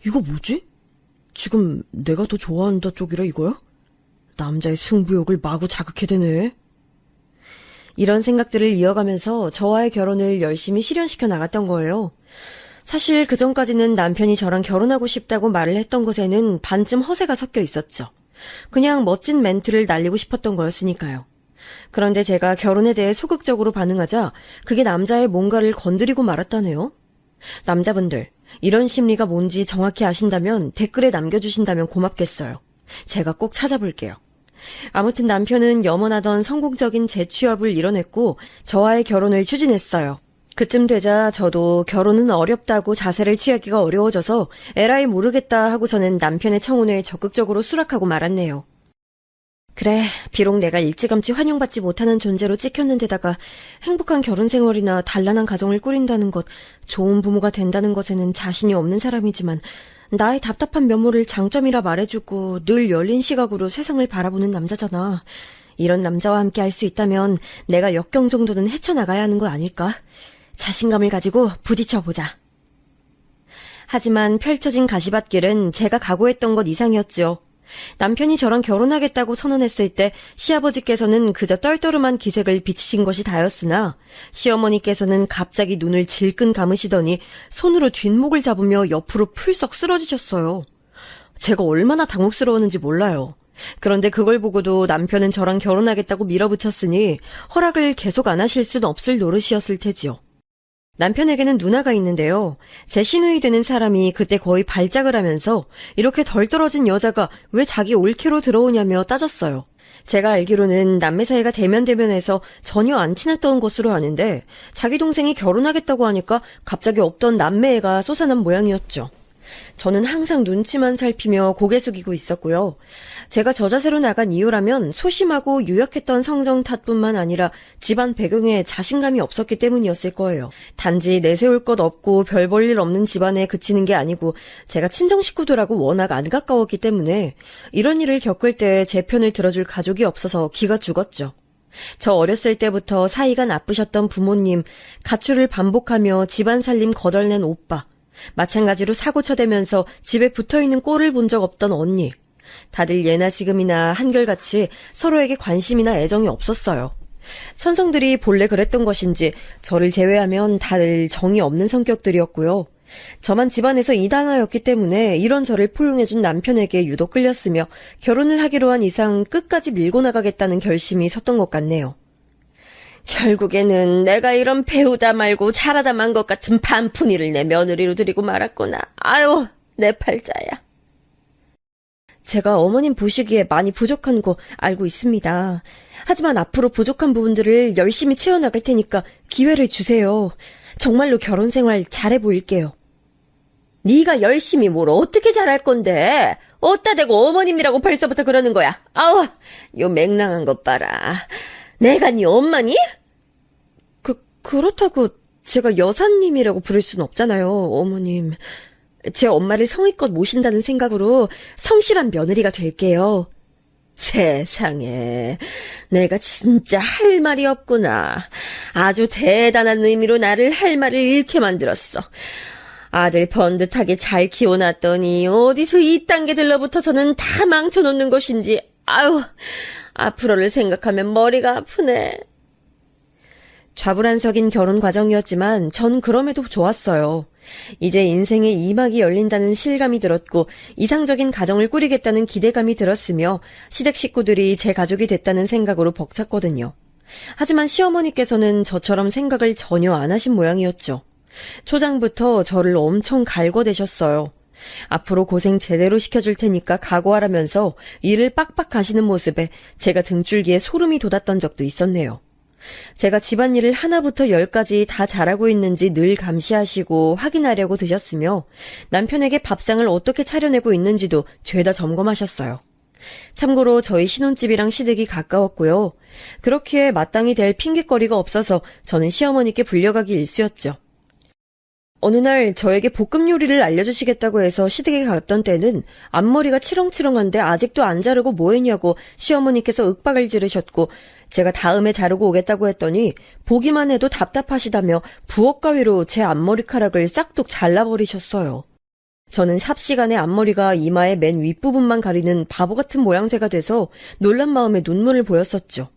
이거 뭐지? 지금 내가 더 좋아한다 쪽이라 이거야? 남자의 승부욕을 마구 자극해대네. 이런 생각들을 이어가면서 저와의 결혼을 열심히 실현시켜 나갔던 거예요. 사실 그전까지는 남편이 저랑 결혼하고 싶다고 말을 했던 것에는 반쯤 허세가 섞여 있었죠. 그냥 멋진 멘트를 날리고 싶었던 거였으니까요. 그런데 제가 결혼에 대해 소극적으로 반응하자 그게 남자의 뭔가를 건드리고 말았다네요. 남자분들, 이런 심리가 뭔지 정확히 아신다면 댓글에 남겨주신다면 고맙겠어요. 제가 꼭 찾아볼게요. 아무튼 남편은 염원하던 성공적인 재취업을 이뤄냈고 저와의 결혼을 추진했어요. 그쯤 되자 저도 결혼은 어렵다고 자세를 취하기가 어려워져서 에라이 모르겠다 하고서는 남편의 청혼에 적극적으로 수락하고 말았네요. 그래, 비록 내가 일찌감치 환영받지 못하는 존재로 찍혔는데다가 행복한 결혼 생활이나 단란한 가정을 꾸린다는 것, 좋은 부모가 된다는 것에는 자신이 없는 사람이지만 나의 답답한 면모를 장점이라 말해주고 늘 열린 시각으로 세상을 바라보는 남자잖아. 이런 남자와 함께 할 수 있다면 내가 역경 정도는 헤쳐나가야 하는 거 아닐까? 자신감을 가지고 부딪혀보자. 하지만 펼쳐진 가시밭길은 제가 각오했던 것 이상이었죠. 남편이 저랑 결혼하겠다고 선언했을 때 시아버지께서는 그저 떨떠름한 기색을 비치신 것이 다였으나 시어머니께서는 갑자기 눈을 질끈 감으시더니 손으로 뒷목을 잡으며 옆으로 풀썩 쓰러지셨어요. 제가 얼마나 당혹스러웠는지 몰라요. 그런데 그걸 보고도 남편은 저랑 결혼하겠다고 밀어붙였으니 허락을 계속 안 하실 수는 없을 노릇이었을 테지요. 남편에게는 누나가 있는데요. 제 시누이 되는 사람이 그때 거의 발작을 하면서 이렇게 덜 떨어진 여자가 왜 자기 올케로 들어오냐며 따졌어요. 제가 알기로는 남매 사이가 대면대면해서 전혀 안 친했던 것으로 아는데 자기 동생이 결혼하겠다고 하니까 갑자기 없던 남매애가 솟아난 모양이었죠. 저는 항상 눈치만 살피며 고개 숙이고 있었고요. 제가 저 자세로 나간 이유라면 소심하고 유약했던 성정 탓뿐만 아니라 집안 배경에 자신감이 없었기 때문이었을 거예요. 단지 내세울 것 없고 별 볼 일 없는 집안에 그치는 게 아니고 제가 친정 식구들하고 워낙 안 가까웠기 때문에 이런 일을 겪을 때 제 편을 들어줄 가족이 없어서 기가 죽었죠. 저 어렸을 때부터 사이가 나쁘셨던 부모님, 가출을 반복하며 집안 살림 거덜낸 오빠, 마찬가지로 사고 쳐대면서 집에 붙어있는 꼴을 본 적 없던 언니, 다들 예나 지금이나 한결같이 서로에게 관심이나 애정이 없었어요. 천성들이 본래 그랬던 것인지 저를 제외하면 다들 정이 없는 성격들이었고요. 저만 집안에서 이단아였기 때문에 이런 저를 포용해준 남편에게 유독 끌렸으며 결혼을 하기로 한 이상 끝까지 밀고 나가겠다는 결심이 섰던 것 같네요. 결국에는 내가 이런 배우다 말고 잘하다 만 것 같은 반푼이를 내 며느리로 들이고 말았구나. 아유, 내 팔자야. 제가 어머님 보시기에 많이 부족한 거 알고 있습니다. 하지만 앞으로 부족한 부분들을 열심히 채워나갈 테니까 기회를 주세요. 정말로 결혼 생활 잘해 보일게요. 네가 열심히 뭘 어떻게 잘할 건데? 어따 대고 어머님이라고 벌써부터 그러는 거야. 아우, 요 맹랑한 것 봐라. 내가 네 엄마니? 그렇다고 제가 여사님이라고 부를 순 없잖아요, 어머님. 제 엄마를 성의껏 모신다는 생각으로 성실한 며느리가 될게요. 세상에, 내가 진짜 할 말이 없구나. 아주 대단한 의미로 나를 할 말을 잃게 만들었어. 아들 번듯하게 잘 키워놨더니 어디서 이딴 게 들러붙어서는 다 망쳐놓는 것인지. 아유, 앞으로를 생각하면 머리가 아프네. 좌불안석인 결혼 과정이었지만 전 그럼에도 좋았어요. 이제 인생의 2막이 열린다는 실감이 들었고 이상적인 가정을 꾸리겠다는 기대감이 들었으며 시댁 식구들이 제 가족이 됐다는 생각으로 벅찼거든요. 하지만 시어머니께서는 저처럼 생각을 전혀 안 하신 모양이었죠. 초장부터 저를 엄청 갈궈대셨어요. 앞으로 고생 제대로 시켜줄 테니까 각오하라면서 일을 빡빡 하시는 모습에 제가 등줄기에 소름이 돋았던 적도 있었네요. 제가 집안일을 하나부터 10까지 다 잘하고 있는지 늘 감시하시고 확인하려고 드셨으며 남편에게 밥상을 어떻게 차려내고 있는지도 죄다 점검하셨어요. 참고로 저희 신혼집이랑 시댁이 가까웠고요. 그렇기에 마땅히 될 핑곗거리가 없어서 저는 시어머니께 불려가기 일쑤였죠. 어느 날 저에게 볶음 요리를 알려주시겠다고 해서 시댁에 갔던 때는 앞머리가 치렁치렁한데 아직도 안 자르고 뭐 했냐고 시어머니께서 윽박을 지르셨고 제가 다음에 자르고 오겠다고 했더니 보기만 해도 답답하시다며 부엌 가위로 제 앞머리카락을 싹둑 잘라버리셨어요. 저는 삽시간에 앞머리가 이마의 맨 윗부분만 가리는 바보 같은 모양새가 돼서 놀란 마음에 눈물을 보였었죠.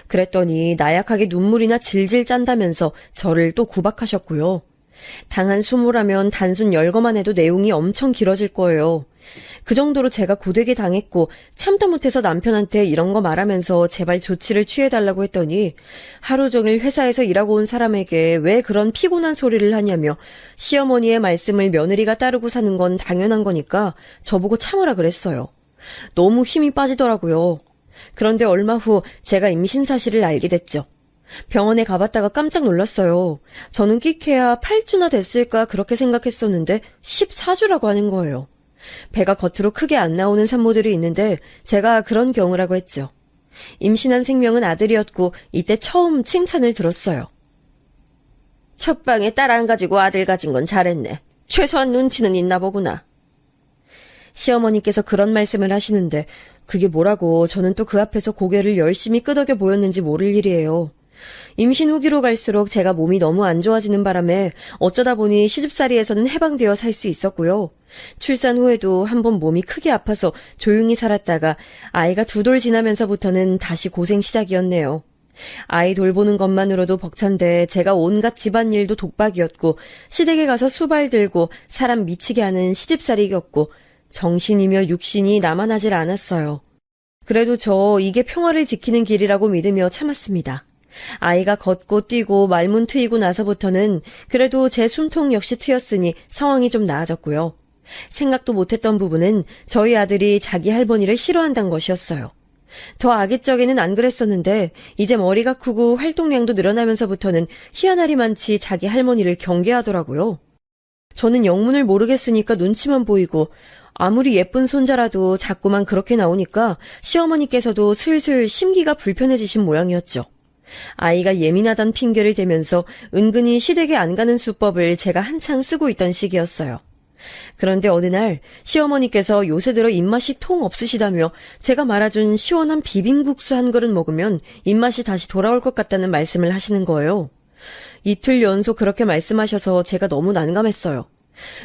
그랬더니 나약하게 눈물이나 질질 짠다면서 저를 또 구박하셨고요. 당 한 20라면 단순 열거만 해도 내용이 엄청 길어질 거예요. 그 정도로 제가 고되게 당했고 참다 못해서 남편한테 이런 거 말하면서 제발 조치를 취해달라고 했더니 하루 종일 회사에서 일하고 온 사람에게 왜 그런 피곤한 소리를 하냐며 시어머니의 말씀을 며느리가 따르고 사는 건 당연한 거니까 저보고 참으라 그랬어요. 너무 힘이 빠지더라고요. 그런데 얼마 후 제가 임신 사실을 알게 됐죠. 병원에 가봤다가 깜짝 놀랐어요. 저는 끽해야 8주나 됐을까 그렇게 생각했었는데 14주라고 하는 거예요. 배가 겉으로 크게 안 나오는 산모들이 있는데 제가 그런 경우라고 했죠. 임신한 생명은 아들이었고 이때 처음 칭찬을 들었어요. 첫 방에 딸 안 가지고 아들 가진 건 잘했네. 최소한 눈치는 있나 보구나. 시어머니께서 그런 말씀을 하시는데 그게 뭐라고 저는 또 그 앞에서 고개를 열심히 끄덕여 보였는지 모를 일이에요. 임신 후기로 갈수록 제가 몸이 너무 안 좋아지는 바람에 어쩌다 보니 시집살이에서는 해방되어 살 수 있었고요. 출산 후에도 한번 몸이 크게 아파서 조용히 살았다가 아이가 2돌 지나면서부터는 다시 고생 시작이었네요. 아이 돌보는 것만으로도 벅찬데 제가 온갖 집안일도 독박이었고 시댁에 가서 수발 들고 사람 미치게 하는 시집살이였고 정신이며 육신이 남아나질 않았어요. 그래도 저 이게 평화를 지키는 길이라고 믿으며 참았습니다. 아이가 걷고 뛰고 말문 트이고 나서부터는 그래도 제 숨통 역시 트였으니 상황이 좀 나아졌고요. 생각도 못했던 부분은 저희 아들이 자기 할머니를 싫어한다는 것이었어요. 더 아기 적에는 안 그랬었는데 이제 머리가 크고 활동량도 늘어나면서부터는 희한하리만치 자기 할머니를 경계하더라고요. 저는 영문을 모르겠으니까 눈치만 보이고 아무리 예쁜 손자라도 자꾸만 그렇게 나오니까 시어머니께서도 슬슬 심기가 불편해지신 모양이었죠. 아이가 예민하단 핑계를 대면서 은근히 시댁에 안 가는 수법을 제가 한창 쓰고 있던 시기였어요. 그런데 어느 날 시어머니께서 요새 들어 입맛이 통 없으시다며 제가 말아준 시원한 비빔국수 한 그릇 먹으면 입맛이 다시 돌아올 것 같다는 말씀을 하시는 거예요. 이틀 연속 그렇게 말씀하셔서 제가 너무 난감했어요.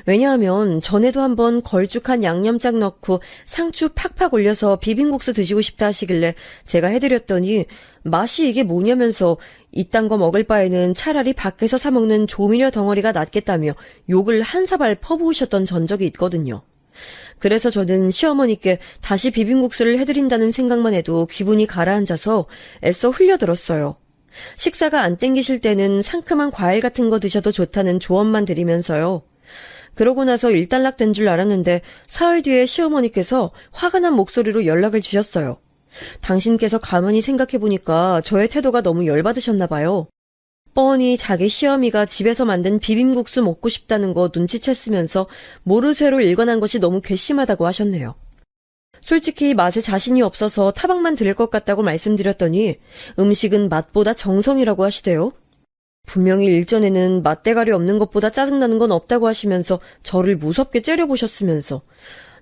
왜냐하면 전에도 한번 걸쭉한 양념장 넣고 상추 팍팍 올려서 비빔국수 드시고 싶다 하시길래 제가 해드렸더니 맛이 이게 뭐냐면서 이딴 거 먹을 바에는 차라리 밖에서 사 먹는 조미료 덩어리가 낫겠다며 욕을 한 사발 퍼부으셨던 전적이 있거든요. 그래서 저는 시어머니께 다시 비빔국수를 해드린다는 생각만 해도 기분이 가라앉아서 애써 흘려들었어요. 식사가 안 땡기실 때는 상큼한 과일 같은 거 드셔도 좋다는 조언만 드리면서요. 그러고 나서 일단락된 줄 알았는데 사흘 뒤에 시어머니께서 화가 난 목소리로 연락을 주셨어요. 당신께서 가만히 생각해보니까 저의 태도가 너무 열받으셨나 봐요. 뻔히 자기 시어미가 집에서 만든 비빔국수 먹고 싶다는 거 눈치챘으면서 모르쇠로 일관한 것이 너무 괘씸하다고 하셨네요. 솔직히 맛에 자신이 없어서 타박만 들을 것 같다고 말씀드렸더니 음식은 맛보다 정성이라고 하시대요. 분명히 일전에는 맛대가리 없는 것보다 짜증나는 건 없다고 하시면서 저를 무섭게 째려보셨으면서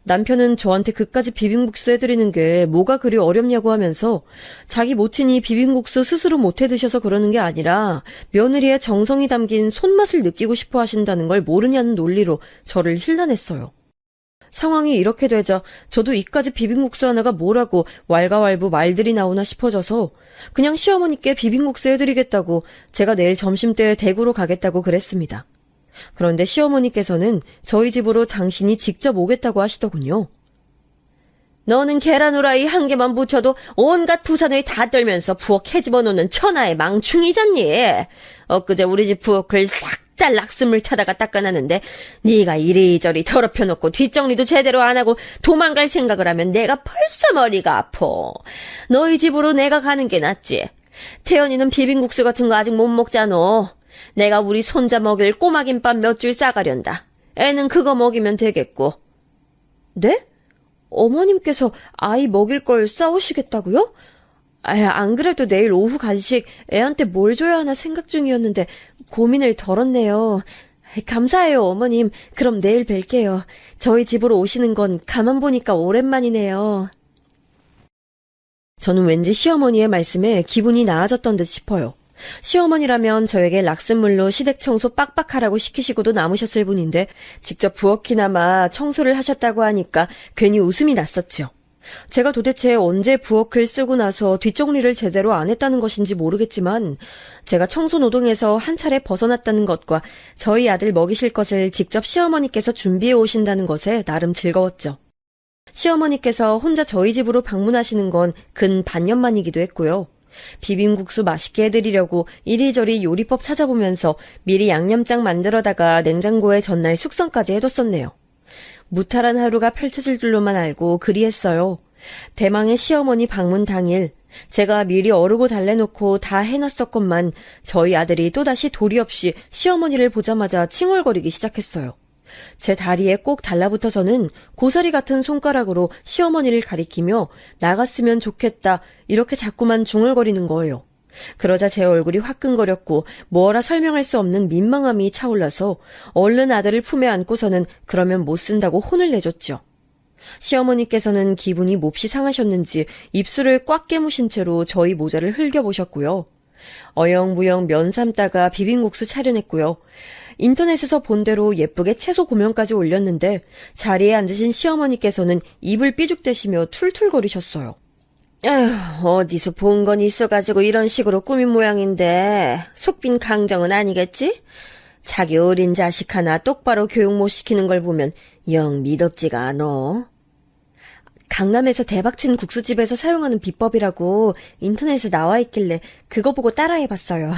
남편은 저한테 그까지 비빔국수 해드리는 게 뭐가 그리 어렵냐고 하면서 자기 모친이 비빔국수 스스로 못 해드셔서 그러는 게 아니라 며느리의 정성이 담긴 손맛을 느끼고 싶어 하신다는 걸 모르냐는 논리로 저를 힐난했어요. 상황이 이렇게 되자 저도 이까지 비빔국수 하나가 뭐라고 왈가왈부 말들이 나오나 싶어져서 그냥 시어머니께 비빔국수 해드리겠다고 제가 내일 점심때 대구로 가겠다고 그랬습니다. 그런데 시어머니께서는 저희 집으로 당신이 직접 오겠다고 하시더군요. 너는 계란 후라이 한 개만 붙여도 온갖 부산을 다 떨면서 부엌 해집어놓는 천하의 망충이잖니. 엊그제 우리 집 부엌을 싹 다 락스물 타다가 닦아놨는데 네가 이리저리 더럽혀놓고 뒷정리도 제대로 안 하고 도망갈 생각을 하면 내가 벌써 머리가 아파. 너희 집으로 내가 가는 게 낫지. 태연이는 비빔국수 같은 거 아직 못 먹잖아. 내가 우리 손자 먹일 꼬마김밥 몇 줄 싸가련다. 애는 그거 먹이면 되겠고. 네? 어머님께서 아이 먹일 걸 싸우시겠다고요? 안 그래도 내일 오후 간식 애한테 뭘 줘야 하나 생각 중이었는데 고민을 덜었네요. 감사해요, 어머님. 그럼 내일 뵐게요. 저희 집으로 오시는 건 가만 보니까 오랜만이네요. 저는 왠지 시어머니의 말씀에 기분이 나아졌던 듯 싶어요. 시어머니라면 저에게 락슨물로 시댁 청소 빡빡하라고 시키시고도 남으셨을 분인데 직접 부엌이나마 청소를 하셨다고 하니까 괜히 웃음이 났었죠. 제가 도대체 언제 부엌을 쓰고 나서 뒷정리를 제대로 안 했다는 것인지 모르겠지만 제가 청소노동에서 한 차례 벗어났다는 것과 저희 아들 먹이실 것을 직접 시어머니께서 준비해 오신다는 것에 나름 즐거웠죠. 시어머니께서 혼자 저희 집으로 방문하시는 건 근 반년 만이기도 했고요. 비빔국수 맛있게 해드리려고 이리저리 요리법 찾아보면서 미리 양념장 만들어다가 냉장고에 전날 숙성까지 해뒀었네요. 무탈한 하루가 펼쳐질 줄로만 알고 그리했어요. 대망의 시어머니 방문 당일 제가 미리 어르고 달래놓고 다 해놨었건만 저희 아들이 또다시 도리 없이 시어머니를 보자마자 칭얼거리기 시작했어요. 제 다리에 꼭 달라붙어서는 고사리 같은 손가락으로 시어머니를 가리키며 나갔으면 좋겠다 이렇게 자꾸만 중얼거리는 거예요. 그러자 제 얼굴이 화끈거렸고 뭐라 설명할 수 없는 민망함이 차올라서 얼른 아들을 품에 안고서는 그러면 못 쓴다고 혼을 내줬죠. 시어머니께서는 기분이 몹시 상하셨는지 입술을 꽉 깨무신 채로 저희 모자를 흘겨보셨고요. 어영부영 면 삶다가 비빔국수 차려냈고요. 인터넷에서 본 대로 예쁘게 채소 고명까지 올렸는데 자리에 앉으신 시어머니께서는 입을 삐죽대시며 툴툴거리셨어요. 에휴, 어디서 본 건 있어가지고 이런 식으로 꾸민 모양인데 속빈 강정은 아니겠지? 자기 어린 자식 하나 똑바로 교육 못 시키는 걸 보면 영 미덥지가 않어. 강남에서 대박친 국수집에서 사용하는 비법이라고 인터넷에 나와 있길래 그거 보고 따라해봤어요.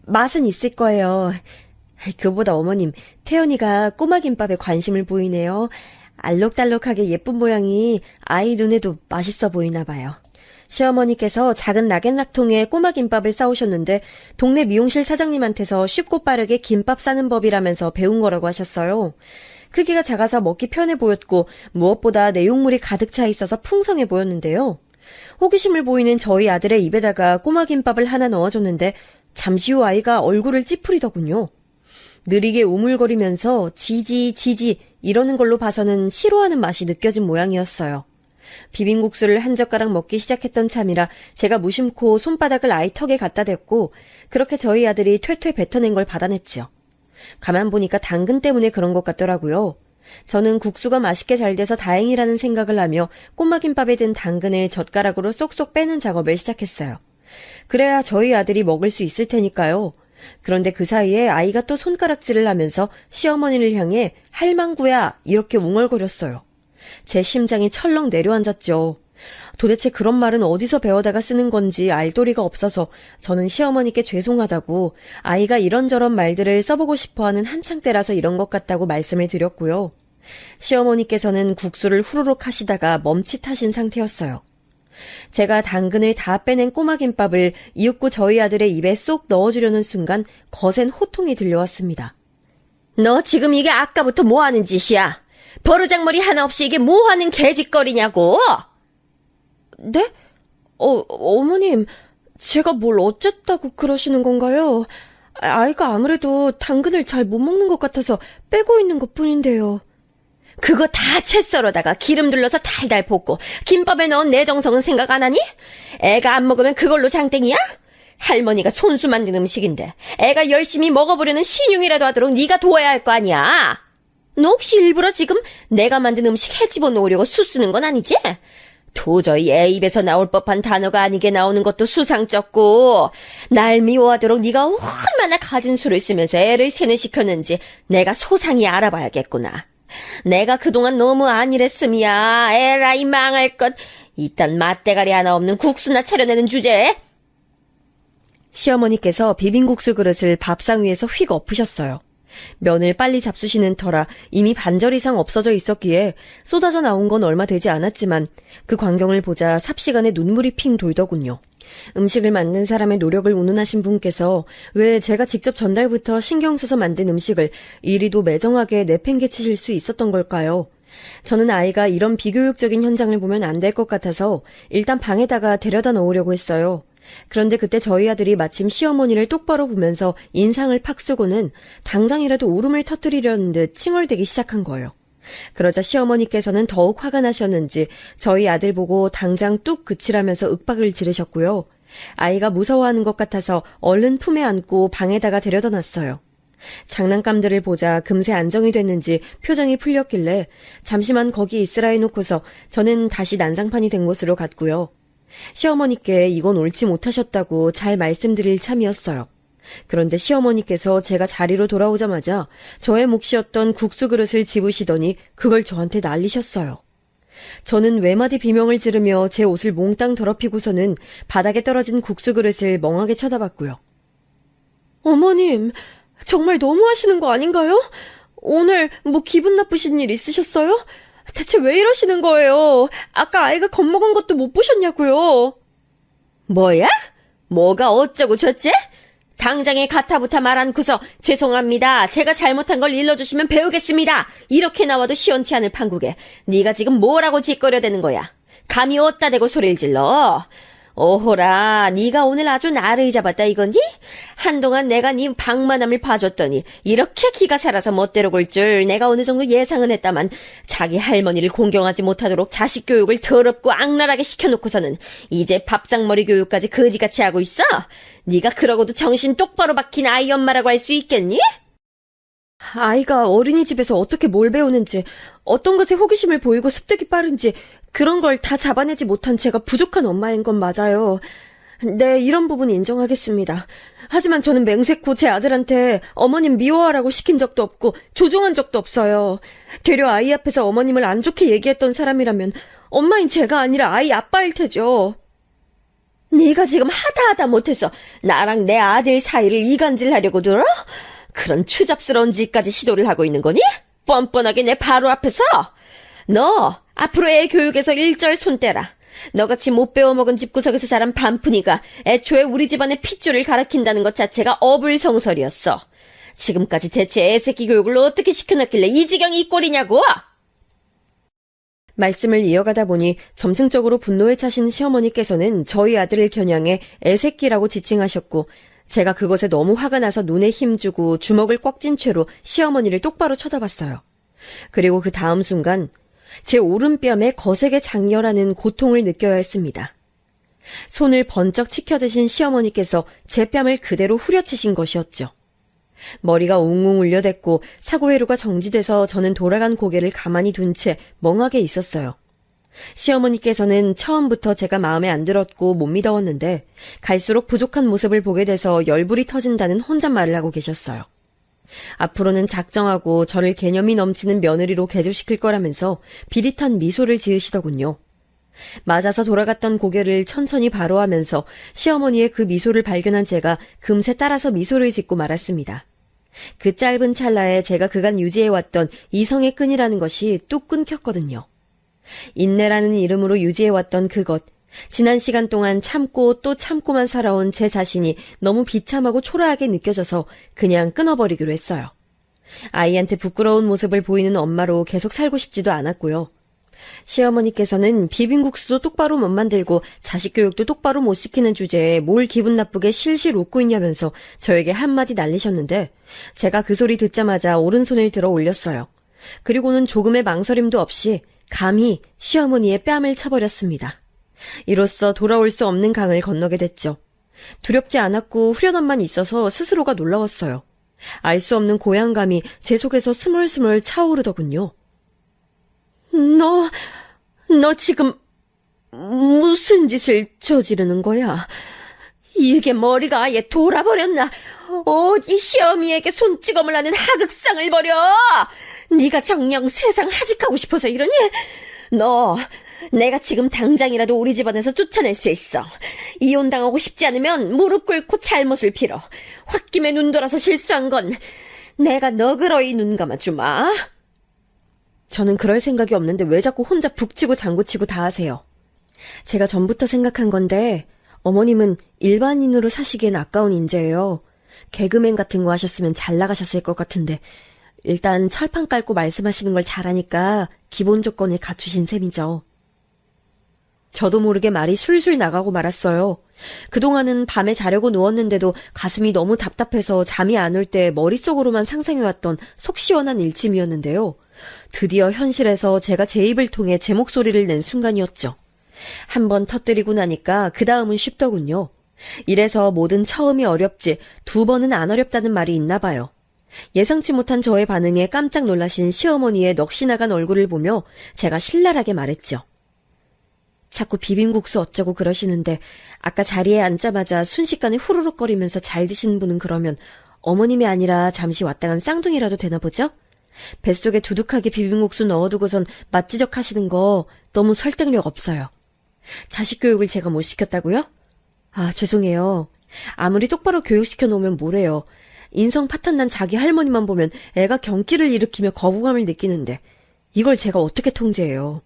맛은 있을 거예요. 그보다 어머님, 태연이가 꼬마 김밥에 관심을 보이네요. 알록달록하게 예쁜 모양이 아이 눈에도 맛있어 보이나 봐요. 시어머니께서 작은 락앤락통에 꼬마 김밥을 싸오셨는데 동네 미용실 사장님한테서 쉽고 빠르게 김밥 싸는 법이라면서 배운 거라고 하셨어요. 크기가 작아서 먹기 편해 보였고 무엇보다 내용물이 가득 차 있어서 풍성해 보였는데요. 호기심을 보이는 저희 아들의 입에다가 꼬마 김밥을 하나 넣어줬는데 잠시 후 아이가 얼굴을 찌푸리더군요. 느리게 우물거리면서 지지 이러는 걸로 봐서는 싫어하는 맛이 느껴진 모양이었어요. 비빔국수를 한 젓가락 먹기 시작했던 참이라 제가 무심코 손바닥을 아이 턱에 갖다 댔고 그렇게 저희 아들이 퇴퇴 뱉어낸 걸 받아냈죠. 가만 보니까 당근 때문에 그런 것 같더라고요. 저는 국수가 맛있게 잘 돼서 다행이라는 생각을 하며 꼬마김밥에 든 당근을 젓가락으로 쏙쏙 빼는 작업을 시작했어요. 그래야 저희 아들이 먹을 수 있을 테니까요. 그런데 그 사이에 아이가 또 손가락질을 하면서 시어머니를 향해 할망구야 이렇게 웅얼거렸어요. 제 심장이 철렁 내려앉았죠. 도대체 그런 말은 어디서 배워다가 쓰는 건지 알 도리가 없어서 저는 시어머니께 죄송하다고 아이가 이런저런 말들을 써보고 싶어하는 한창 때라서 이런 것 같다고 말씀을 드렸고요. 시어머니께서는 국수를 후루룩 하시다가 멈칫하신 상태였어요. 제가 당근을 다 빼낸 꼬마김밥을 이윽고 저희 아들의 입에 쏙 넣어주려는 순간 거센 호통이 들려왔습니다. 너 지금 이게 아까부터 뭐하는 짓이야? 버르장머리 하나 없이 이게 뭐하는 개짓거리냐고? 네? 어머님, 제가 뭘 어쨌다고 그러시는 건가요? 아이가 아무래도 당근을 잘 못 먹는 것 같아서 빼고 있는 것 뿐인데요. 그거 다 채 썰어다가 기름 둘러서 달달 볶고 김밥에 넣은 내 정성은 생각 안 하니? 애가 안 먹으면 그걸로 장땡이야? 할머니가 손수 만든 음식인데 애가 열심히 먹어보려는 신용이라도 하도록 네가 도와야 할 거 아니야? 너 혹시 일부러 지금 내가 만든 음식 해집어 놓으려고 수쓰는 건 아니지? 도저히 애 입에서 나올 법한 단어가 아니게 나오는 것도 수상쩍고 날 미워하도록 네가 얼마나 가진 수를 쓰면서 애를 세뇌시켰는지 내가 소상히 알아봐야겠구나. 내가 그동안 너무 안일했음이야. 에라이 망할 것. 이딴 맛대가리 하나 없는 국수나 차려내는 주제에. 시어머니께서 비빔국수 그릇을 밥상 위에서 휙 엎으셨어요. 면을 빨리 잡수시는 터라 이미 반절 이상 없어져 있었기에 쏟아져 나온 건 얼마 되지 않았지만 그 광경을 보자 삽시간에 눈물이 핑 돌더군요. 음식을 만든 사람의 노력을 운운하신 분께서 왜 제가 직접 전달부터 신경 써서 만든 음식을 이리도 매정하게 내팽개치실 수 있었던 걸까요? 저는 아이가 이런 비교육적인 현장을 보면 안 될 것 같아서 일단 방에다가 데려다 놓으려고 했어요. 그런데 그때 저희 아들이 마침 시어머니를 똑바로 보면서 인상을 팍 쓰고는 당장이라도 울음을 터뜨리려는 듯 칭얼대기 시작한 거예요. 그러자 시어머니께서는 더욱 화가 나셨는지 저희 아들 보고 당장 뚝 그치라면서 윽박을 지르셨고요. 아이가 무서워하는 것 같아서 얼른 품에 안고 방에다가 데려다 놨어요. 장난감들을 보자 금세 안정이 됐는지 표정이 풀렸길래 잠시만 거기 있으라 해놓고서 저는 다시 난장판이 된 곳으로 갔고요. 시어머니께 이건 옳지 못하셨다고 잘 말씀드릴 참이었어요. 그런데 시어머니께서 제가 자리로 돌아오자마자 저의 몫이었던 국수 그릇을 집으시더니 그걸 저한테 날리셨어요. 저는 외마디 비명을 지르며 제 옷을 몽땅 더럽히고서는 바닥에 떨어진 국수 그릇을 멍하게 쳐다봤고요. 어머님, 정말 너무하시는 거 아닌가요? 오늘 뭐 기분 나쁘신 일 있으셨어요? 대체 왜 이러시는 거예요? 아까 아이가 겁먹은 것도 못 보셨냐고요? 뭐야? 뭐가 어쩌고 저째? 당장에 가타부타 말 않고서 죄송합니다. 제가 잘못한 걸 일러주시면 배우겠습니다. 이렇게 나와도 시원치 않을 판국에 네가 지금 뭐라고 짓거려대는 거야? 감히 어디다 대고 소리를 질러? 오호라, 네가 오늘 아주 나를 잡았다 이건디? 한동안 내가 네 방만함을 봐줬더니 이렇게 기가 살아서 멋대로 굴 줄 내가 어느 정도 예상은 했다만 자기 할머니를 공경하지 못하도록 자식 교육을 더럽고 악랄하게 시켜놓고서는 이제 밥상머리 교육까지 거지같이 하고 있어? 네가 그러고도 정신 똑바로 박힌 아이 엄마라고 할 수 있겠니? 아이가 어린이집에서 어떻게 뭘 배우는지, 어떤 것에 호기심을 보이고 습득이 빠른지 그런 걸 다 잡아내지 못한 제가 부족한 엄마인 건 맞아요. 네, 이런 부분 인정하겠습니다. 하지만 저는 맹세코 제 아들한테 어머님 미워하라고 시킨 적도 없고 조종한 적도 없어요. 되려 아이 앞에서 어머님을 안 좋게 얘기했던 사람이라면 엄마인 제가 아니라 아이 아빠일 테죠. 네가 지금 하다 못해서 나랑 내 아들 사이를 이간질하려고 들어? 그런 추잡스러운 짓까지 시도를 하고 있는 거니? 뻔뻔하게 내 바로 앞에서? 너 앞으로 애 교육에서 일절 손 떼라. 너같이 못 배워먹은 집구석에서 자란 반푼이가 애초에 우리 집안의 핏줄을 가리킨다는 것 자체가 어불성설이었어. 지금까지 대체 애새끼 교육을 어떻게 시켜놨길래 이 지경이 이 꼴이냐고? 말씀을 이어가다 보니 점층적으로 분노에 차신 시어머니께서는 저희 아들을 겨냥해 애새끼라고 지칭하셨고 제가 그것에 너무 화가 나서 눈에 힘주고 주먹을 꽉 쥔 채로 시어머니를 똑바로 쳐다봤어요. 그리고 그 다음 순간 제 오른뺨에 거세게 장렬하는 고통을 느껴야 했습니다. 손을 번쩍 치켜드신 시어머니께서 제 뺨을 그대로 후려치신 것이었죠. 머리가 웅웅 울려댔고 사고회로가 정지돼서 저는 돌아간 고개를 가만히 둔 채 멍하게 있었어요. 시어머니께서는 처음부터 제가 마음에 안 들었고 못 믿어왔는데 갈수록 부족한 모습을 보게 돼서 열불이 터진다는 혼잣말을 하고 계셨어요. 앞으로는 작정하고 저를 개념이 넘치는 며느리로 개조시킬 거라면서 비릿한 미소를 지으시더군요. 맞아서 돌아갔던 고개를 천천히 바로 하면서 시어머니의 그 미소를 발견한 제가 금세 따라서 미소를 짓고 말았습니다. 그 짧은 찰나에 제가 그간 유지해왔던 이성의 끈이라는 것이 뚝 끊겼거든요. 인내라는 이름으로 유지해왔던 그것, 지난 시간 동안 참고 또 참고만 살아온 제 자신이 너무 비참하고 초라하게 느껴져서 그냥 끊어버리기로 했어요. 아이한테 부끄러운 모습을 보이는 엄마로 계속 살고 싶지도 않았고요. 시어머니께서는 비빔국수도 똑바로 못 만들고 자식 교육도 똑바로 못 시키는 주제에 뭘 기분 나쁘게 실실 웃고 있냐면서 저에게 한마디 날리셨는데 제가 그 소리 듣자마자 오른손을 들어 올렸어요. 그리고는 조금의 망설임도 없이 감히 시어머니의 뺨을 쳐버렸습니다. 이로써 돌아올 수 없는 강을 건너게 됐죠. 두렵지 않았고 후련함만 있어서 스스로가 놀라웠어요. 알 수 없는 고향감이 제 속에서 스멀스멀 차오르더군요. 너 지금 무슨 짓을 저지르는 거야? 이게 머리가 아예 돌아버렸나? 어디 시어미에게 손찌검을 하는 하극상을 벌여! 네가 정녕 세상 하직하고 싶어서 이러니? 내가 지금 당장이라도 우리 집안에서 쫓아낼 수 있어. 이혼당하고 싶지 않으면 무릎 꿇고 잘못을 빌어. 홧김에 눈 돌아서 실수한 건 내가 너그러이 눈 감아주마. 저는 그럴 생각이 없는데 왜 자꾸 혼자 북치고 장구치고 다 하세요. 제가 전부터 생각한 건데 어머님은 일반인으로 사시기엔 아까운 인재예요. 개그맨 같은 거 하셨으면 잘 나가셨을 것 같은데 일단 철판 깔고 말씀하시는 걸 잘하니까 기본 조건을 갖추신 셈이죠. 저도 모르게 말이 술술 나가고 말았어요. 그동안은 밤에 자려고 누웠는데도 가슴이 너무 답답해서 잠이 안 올 때 머릿속으로만 상상해왔던 속 시원한 일침이었는데요. 드디어 현실에서 제가 제 입을 통해 제 목소리를 낸 순간이었죠. 한번 터뜨리고 나니까 그 다음은 쉽더군요. 이래서 뭐든 처음이 어렵지 두 번은 안 어렵다는 말이 있나 봐요. 예상치 못한 저의 반응에 깜짝 놀라신 시어머니의 넋이 나간 얼굴을 보며 제가 신랄하게 말했죠. 자꾸 비빔국수 어쩌고 그러시는데 아까 자리에 앉자마자 순식간에 후루룩거리면서 잘 드시는 분은 그러면 어머님이 아니라 잠시 왔다 간 쌍둥이라도 되나 보죠? 뱃속에 두둑하게 비빔국수 넣어두고선 맛지적 하시는 거 너무 설득력 없어요. 자식 교육을 제가 못 시켰다고요? 아, 죄송해요. 아무리 똑바로 교육시켜 놓으면 뭐래요. 인성 파탄난 자기 할머니만 보면 애가 경기를 일으키며 거부감을 느끼는데 이걸 제가 어떻게 통제해요.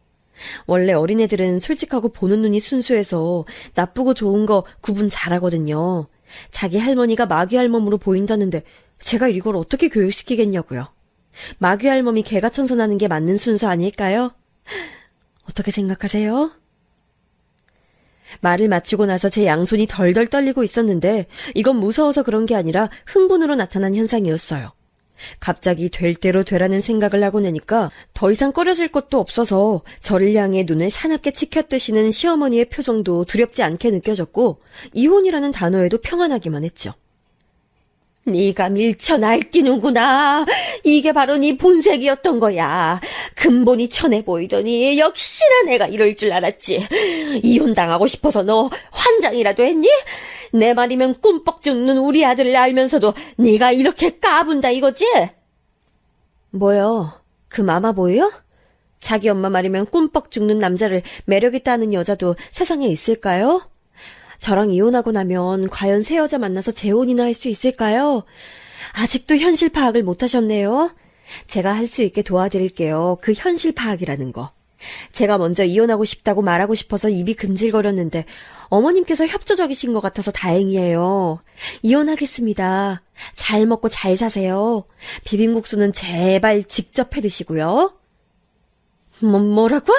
원래 어린애들은 솔직하고 보는 눈이 순수해서 나쁘고 좋은 거 구분 잘하거든요. 자기 할머니가 마귀 할멈으로 보인다는데 제가 이걸 어떻게 교육시키겠냐고요. 마귀 할멈이 개가천선하는 게 맞는 순서 아닐까요? 어떻게 생각하세요? 말을 마치고 나서 제 양손이 덜덜 떨리고 있었는데 이건 무서워서 그런 게 아니라 흥분으로 나타난 현상이었어요. 갑자기 될 대로 되라는 생각을 하고 나니까 더 이상 꺼려질 것도 없어서 저를 향해 눈을 사납게 치켜뜨시는 시어머니의 표정도 두렵지 않게 느껴졌고 이혼이라는 단어에도 평안하기만 했죠. 네가 밀쳐 날뛰는구나. 이게 바로 네 본색이었던 거야. 근본이 천해 보이더니 역시나 내가 이럴 줄 알았지. 이혼당하고 싶어서 너 환장이라도 했니? 내 말이면 꿈뻑 죽는 우리 아들을 알면서도 네가 이렇게 까분다 이거지? 뭐요? 그 마마보이요? 자기 엄마 말이면 꿈뻑 죽는 남자를 매력있다는 여자도 세상에 있을까요? 저랑 이혼하고 나면 과연 새 여자 만나서 재혼이나 할 수 있을까요? 아직도 현실 파악을 못하셨네요. 제가 할 수 있게 도와드릴게요. 그 현실 파악이라는 거. 제가 먼저 이혼하고 싶다고 말하고 싶어서 입이 근질거렸는데 어머님께서 협조적이신 것 같아서 다행이에요. 이혼하겠습니다. 잘 먹고 잘 사세요. 비빔국수는 제발 직접 해 드시고요. 뭐라고?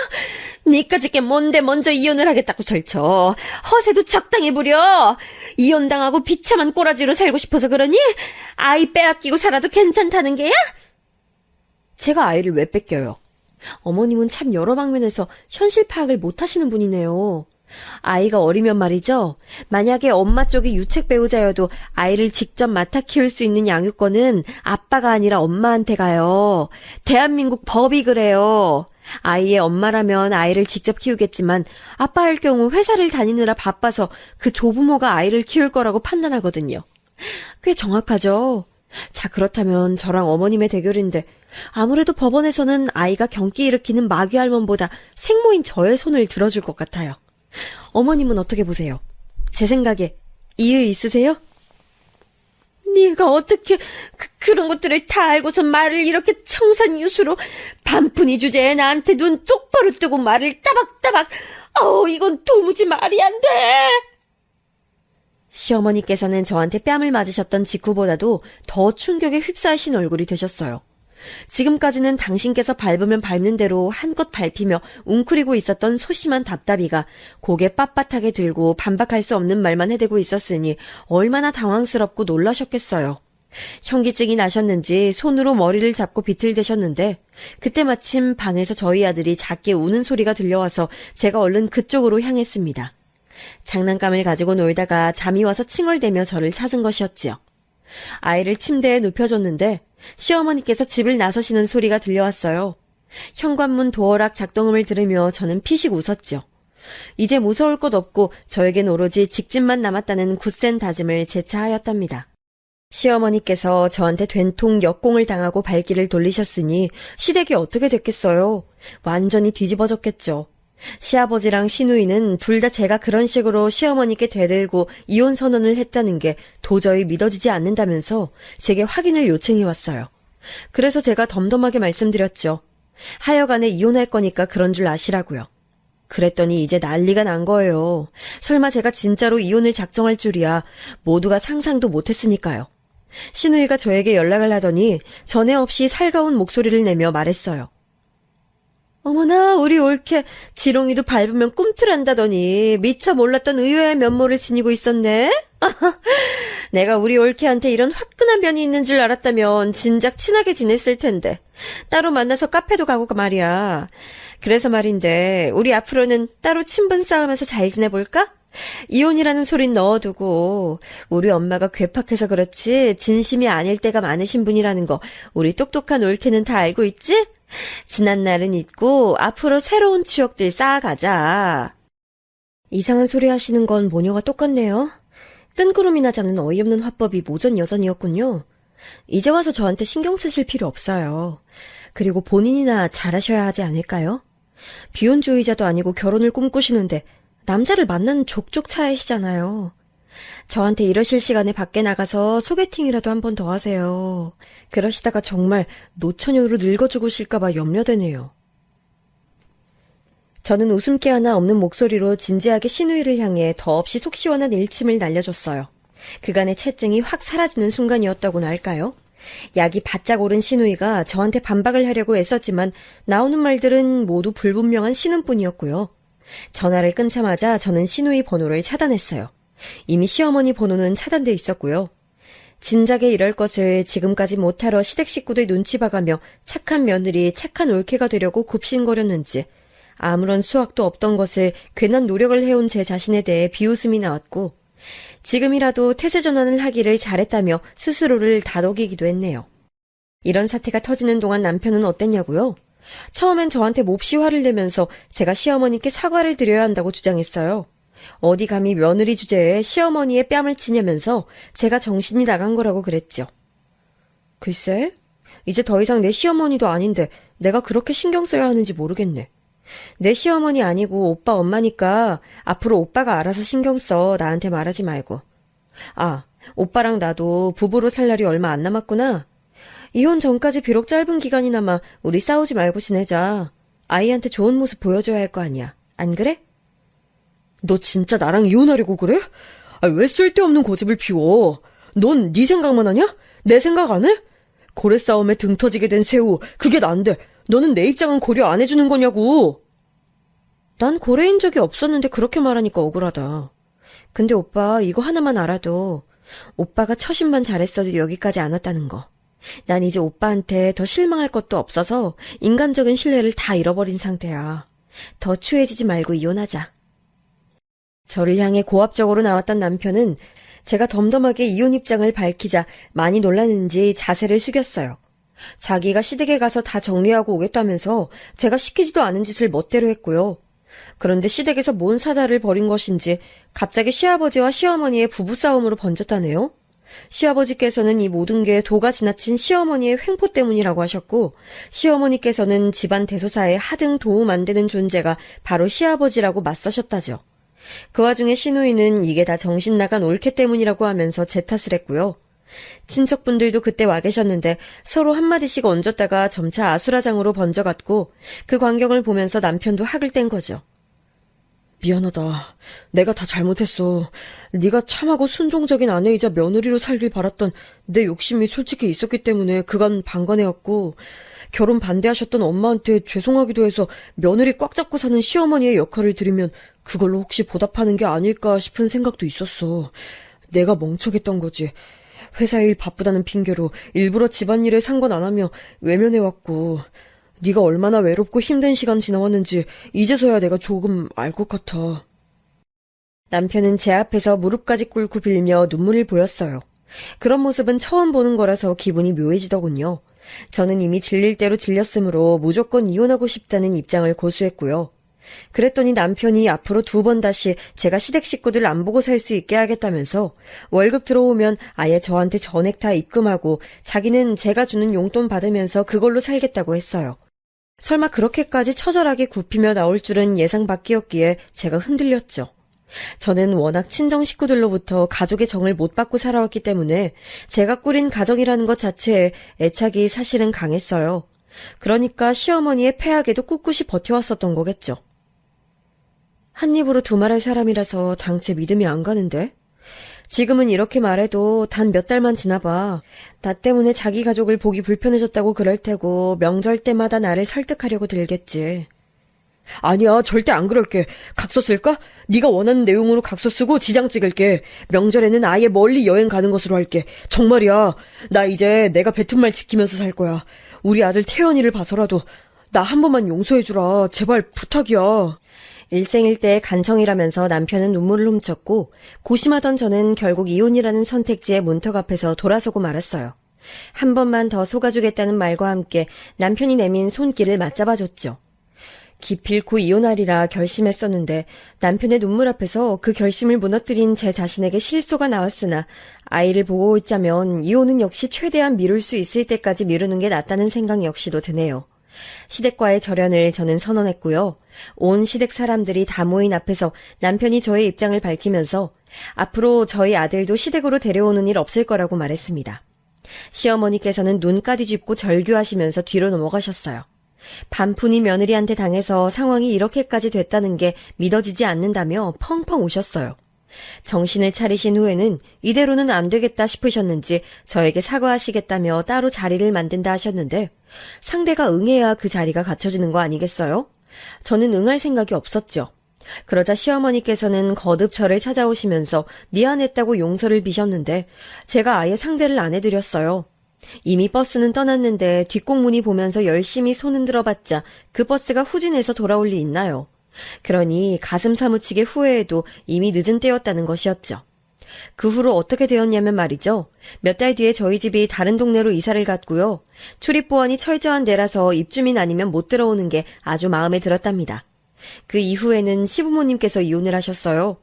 니까짓 게 뭔데 먼저 이혼을 하겠다고 설쳐. 허세도 적당히 부려. 이혼당하고 비참한 꼬라지로 살고 싶어서 그러니? 아이 빼앗기고 살아도 괜찮다는 게야? 제가 아이를 왜 뺏겨요? 어머님은 참 여러 방면에서 현실 파악을 못하시는 분이네요. 아이가 어리면 말이죠. 만약에 엄마 쪽이 유책 배우자여도 아이를 직접 맡아 키울 수 있는 양육권은 아빠가 아니라 엄마한테 가요. 대한민국 법이 그래요. 아이의 엄마라면 아이를 직접 키우겠지만 아빠일 경우 회사를 다니느라 바빠서 그 조부모가 아이를 키울 거라고 판단하거든요. 꽤 정확하죠? 자, 그렇다면 저랑 어머님의 대결인데 아무래도 법원에서는 아이가 경기 일으키는 마귀 할멈보다 생모인 저의 손을 들어줄 것 같아요. 어머님은 어떻게 보세요? 제 생각에 이의 있으세요? 네가 어떻게 그런 것들을 다 알고서 말을 이렇게 청산유수로 반푼이 주제에 나한테 눈 똑바로 뜨고 말을 따박따박. 이건 도무지 말이 안 돼. 시어머니께서는 저한테 뺨을 맞으셨던 직후보다도 더 충격에 휩싸이신 얼굴이 되셨어요. 지금까지는 당신께서 밟으면 밟는 대로 한껏 밟히며 웅크리고 있었던 소심한 답답이가 고개 빳빳하게 들고 반박할 수 없는 말만 해대고 있었으니 얼마나 당황스럽고 놀라셨겠어요. 현기증이 나셨는지 손으로 머리를 잡고 비틀대셨는데 그때 마침 방에서 저희 아들이 작게 우는 소리가 들려와서 제가 얼른 그쪽으로 향했습니다. 장난감을 가지고 놀다가 잠이 와서 칭얼대며 저를 찾은 것이었지요. 아이를 침대에 눕혀줬는데 시어머니께서 집을 나서시는 소리가 들려왔어요. 현관문 도어락 작동음을 들으며 저는 피식 웃었죠. 이제 무서울 것 없고 저에겐 오로지 직진만 남았다는 굳센 다짐을 재차하였답니다. 시어머니께서 저한테 된통 역공을 당하고 발길을 돌리셨으니 시댁이 어떻게 됐겠어요? 완전히 뒤집어졌겠죠. 시아버지랑 시누이는 둘 다 제가 그런 식으로 시어머니께 대들고 이혼 선언을 했다는 게 도저히 믿어지지 않는다면서 제게 확인을 요청해왔어요. 그래서 제가 덤덤하게 말씀드렸죠. 하여간에 이혼할 거니까 그런 줄 아시라고요. 그랬더니 이제 난리가 난 거예요. 설마 제가 진짜로 이혼을 작정할 줄이야. 모두가 상상도 못했으니까요. 시누이가 저에게 연락을 하더니 전에 없이 살가운 목소리를 내며 말했어요. 어머나, 우리 올케 지렁이도 밟으면 꿈틀한다더니 미처 몰랐던 의외의 면모를 지니고 있었네. 내가 우리 올케한테 이런 화끈한 면이 있는 줄 알았다면 진작 친하게 지냈을 텐데. 따로 만나서 카페도 가고 말이야. 그래서 말인데 우리 앞으로는 따로 친분 쌓으면서 잘 지내볼까? 이혼이라는 소린 넣어두고 우리 엄마가 괴팍해서 그렇지 진심이 아닐 때가 많으신 분이라는 거 우리 똑똑한 올케는 다 알고 있지? 지난 날은 잊고 앞으로 새로운 추억들 쌓아가자. 이상한 소리 하시는 건 모녀가 똑같네요. 뜬구름이나 잡는 어이없는 화법이 모전 여전이었군요. 이제 와서 저한테 신경 쓰실 필요 없어요. 그리고 본인이나 잘하셔야 하지 않을까요? 비혼주의자도 아니고 결혼을 꿈꾸시는데 남자를 만나는 족족 차이시잖아요. 저한테 이러실 시간에 밖에 나가서 소개팅이라도 한 번 더 하세요. 그러시다가 정말 노처녀로 늙어 죽으실까봐 염려되네요. 저는 웃음기 하나 없는 목소리로 진지하게 신우이를 향해 더없이 속 시원한 일침을 날려줬어요. 그간의 채증이 확 사라지는 순간이었다고나 할까요? 약이 바짝 오른 신우이가 저한테 반박을 하려고 애썼지만 나오는 말들은 모두 불분명한 신음뿐이었고요. 전화를 끊자마자 저는 신우이 번호를 차단했어요. 이미 시어머니 번호는 차단돼 있었고요. 진작에 이럴 것을 지금까지 못하러 시댁 식구들 눈치 봐가며 착한 며느리, 착한 올케가 되려고 굽신거렸는지 아무런 수확도 없던 것을 괜한 노력을 해온 제 자신에 대해 비웃음이 나왔고 지금이라도 태세 전환을 하기를 잘했다며 스스로를 다독이기도 했네요. 이런 사태가 터지는 동안 남편은 어땠냐고요? 처음엔 저한테 몹시 화를 내면서 제가 시어머니께 사과를 드려야 한다고 주장했어요. 어디 감히 며느리 주제에 시어머니의 뺨을 치냐면서 제가 정신이 나간 거라고 그랬죠. 글쎄, 이제 더 이상 내 시어머니도 아닌데 내가 그렇게 신경 써야 하는지 모르겠네. 내 시어머니 아니고 오빠 엄마니까 앞으로 오빠가 알아서 신경 써. 나한테 말하지 말고. 아, 오빠랑 나도 부부로 살 날이 얼마 안 남았구나. 이혼 전까지 비록 짧은 기간이나마 우리 싸우지 말고 지내자. 아이한테 좋은 모습 보여줘야 할 거 아니야. 안 그래? 너 진짜 나랑 이혼하려고 그래? 왜 쓸데없는 고집을 피워? 넌 네 생각만 하냐? 내 생각 안 해? 고래 싸움에 등 터지게 된 새우, 그게 난데 너는 내 입장은 고려 안 해주는 거냐고. 난 고래인 적이 없었는데 그렇게 말하니까 억울하다. 근데 오빠 이거 하나만 알아도 오빠가 처신만 잘했어도 여기까지 안 왔다는 거. 난 이제 오빠한테 더 실망할 것도 없어서 인간적인 신뢰를 다 잃어버린 상태야. 더 추해지지 말고 이혼하자. 저를 향해 고압적으로 나왔던 남편은 제가 덤덤하게 이혼 입장을 밝히자 많이 놀랐는지 자세를 숙였어요. 자기가 시댁에 가서 다 정리하고 오겠다면서 제가 시키지도 않은 짓을 멋대로 했고요. 그런데 시댁에서 뭔 사달을 벌인 것인지 갑자기 시아버지와 시어머니의 부부싸움으로 번졌다네요. 시아버지께서는 이 모든 게 도가 지나친 시어머니의 횡포 때문이라고 하셨고 시어머니께서는 집안 대소사에 하등 도움 안 되는 존재가 바로 시아버지라고 맞서셨다죠. 그 와중에 시누이는 이게 다 정신 나간 올케 때문이라고 하면서 제 탓을 했고요. 친척분들도 그때 와 계셨는데 서로 한마디씩 얹었다가 점차 아수라장으로 번져갔고 그 광경을 보면서 남편도 학을 뗀 거죠. 미안하다. 내가 다 잘못했어. 네가 참하고 순종적인 아내이자 며느리로 살길 바랐던 내 욕심이 솔직히 있었기 때문에 그간 방관해왔고 결혼 반대하셨던 엄마한테 죄송하기도 해서 며느리 꽉 잡고 사는 시어머니의 역할을 들이면 그걸로 혹시 보답하는 게 아닐까 싶은 생각도 있었어. 내가 멍청했던 거지. 회사 일 바쁘다는 핑계로 일부러 집안일에 상관 안 하며 외면해왔고 네가 얼마나 외롭고 힘든 시간 지나왔는지 이제서야 내가 조금 알 것 같아. 남편은 제 앞에서 무릎까지 꿇고 빌며 눈물을 보였어요. 그런 모습은 처음 보는 거라서 기분이 묘해지더군요. 저는 이미 질릴 대로 질렸으므로 무조건 이혼하고 싶다는 입장을 고수했고요. 그랬더니 남편이 앞으로 2번 다시 제가 시댁 식구들 안 보고 살 수 있게 하겠다면서 월급 들어오면 아예 저한테 전액 다 입금하고 자기는 제가 주는 용돈 받으면서 그걸로 살겠다고 했어요. 설마 그렇게까지 처절하게 굽히며 나올 줄은 예상 밖이었기에 제가 흔들렸죠. 저는 워낙 친정 식구들로부터 가족의 정을 못 받고 살아왔기 때문에 제가 꾸린 가정이라는 것 자체에 애착이 사실은 강했어요. 그러니까 시어머니의 폐악에도 꿋꿋이 버텨왔었던 거겠죠. 한 입으로 두 말할 사람이라서 당최 믿음이 안 가는데? 지금은 이렇게 말해도 단 몇 달만 지나봐. 나 때문에 자기 가족을 보기 불편해졌다고 그럴 테고 명절 때마다 나를 설득하려고 들겠지. 아니야, 절대 안 그럴게. 각서 쓸까? 네가 원하는 내용으로 각서 쓰고 지장 찍을게. 명절에는 아예 멀리 여행 가는 것으로 할게. 정말이야. 나 이제 내가 뱉은 말 지키면서 살 거야. 우리 아들 태연이를 봐서라도 나 한 번만 용서해주라. 제발 부탁이야. 일생일대의 간청이라면서 남편은 눈물을 훔쳤고 고심하던 저는 결국 이혼이라는 선택지의 문턱 앞에서 돌아서고 말았어요. 한 번만 더 속아주겠다는 말과 함께 남편이 내민 손길을 맞잡아줬죠. 기필코 이혼하리라 결심했었는데 남편의 눈물 앞에서 그 결심을 무너뜨린 제 자신에게 실소가 나왔으나 아이를 보고 있자면 이혼은 역시 최대한 미룰 수 있을 때까지 미루는 게 낫다는 생각 역시도 드네요. 시댁과의 절연을 저는 선언했고요. 온 시댁 사람들이 다 모인 앞에서 남편이 저의 입장을 밝히면서 앞으로 저희 아들도 시댁으로 데려오는 일 없을 거라고 말했습니다. 시어머니께서는 눈가 뒤집고 절규하시면서 뒤로 넘어가셨어요. 반푼이 며느리한테 당해서 상황이 이렇게까지 됐다는 게 믿어지지 않는다며 펑펑 우셨어요. 정신을 차리신 후에는 이대로는 안 되겠다 싶으셨는지 저에게 사과하시겠다며 따로 자리를 만든다 하셨는데 상대가 응해야 그 자리가 갖춰지는 거 아니겠어요? 저는 응할 생각이 없었죠. 그러자 시어머니께서는 거듭 저를 찾아오시면서 미안했다고 용서를 비셨는데 제가 아예 상대를 안 해드렸어요. 이미 버스는 떠났는데 뒷공문이 보면서 열심히 손 흔들어봤자 그 버스가 후진해서 돌아올 리 있나요? 그러니 가슴 사무치게 후회해도 이미 늦은 때였다는 것이었죠. 그 후로 어떻게 되었냐면 말이죠. 몇 달 뒤에 저희 집이 다른 동네로 이사를 갔고요. 출입보안이 철저한 데라서 입주민 아니면 못 들어오는 게 아주 마음에 들었답니다. 그 이후에는 시부모님께서 이혼을 하셨어요.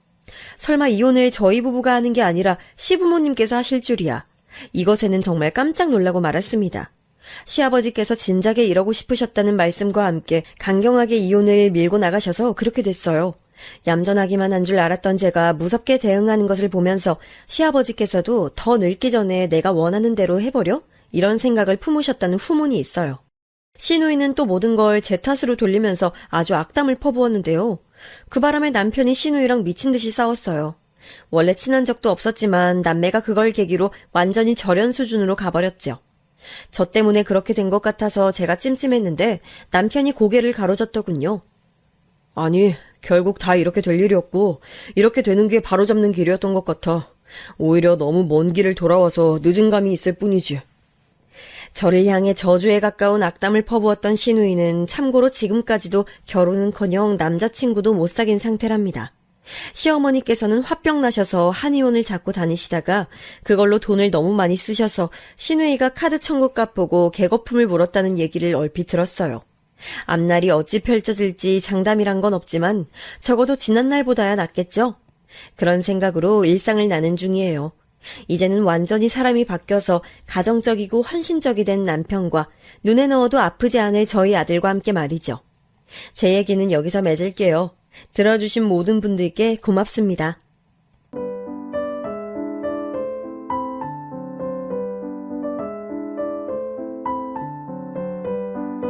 설마 이혼을 저희 부부가 하는 게 아니라 시부모님께서 하실 줄이야. 이것에는 정말 깜짝 놀라고 말았습니다. 시아버지께서 진작에 이러고 싶으셨다는 말씀과 함께 강경하게 이혼을 밀고 나가셔서 그렇게 됐어요. 얌전하기만 한 줄 알았던 제가 무섭게 대응하는 것을 보면서 시아버지께서도 더 늙기 전에 내가 원하는 대로 해버려? 이런 생각을 품으셨다는 후문이 있어요. 시누이는 또 모든 걸 제 탓으로 돌리면서 아주 악담을 퍼부었는데요. 그 바람에 남편이 시누이랑 미친 듯이 싸웠어요. 원래 친한 적도 없었지만 남매가 그걸 계기로 완전히 절연 수준으로 가버렸죠. 저 때문에 그렇게 된 것 같아서 제가 찜찜했는데 남편이 고개를 가로젓더군요. 아니, 결국 다 이렇게 될 일이었고 이렇게 되는 게 바로잡는 길이었던 것 같아. 오히려 너무 먼 길을 돌아와서 늦은 감이 있을 뿐이지. 저를 향해 저주에 가까운 악담을 퍼부었던 시누이는 참고로 지금까지도 결혼은커녕 남자친구도 못 사귄 상태랍니다. 시어머니께서는 화병 나셔서 한의원을 잡고 다니시다가 그걸로 돈을 너무 많이 쓰셔서 시누이가 카드 청구값 보고 개거품을 물었다는 얘기를 얼핏 들었어요. 앞날이 어찌 펼쳐질지 장담이란 건 없지만 적어도 지난날보다야 낫겠죠? 그런 생각으로 일상을 나눈 중이에요. 이제는 완전히 사람이 바뀌어서 가정적이고 헌신적이 된 남편과 눈에 넣어도 아프지 않을 저희 아들과 함께 말이죠. 제 얘기는 여기서 맺을게요. 들어주신 모든 분들께 고맙습니다.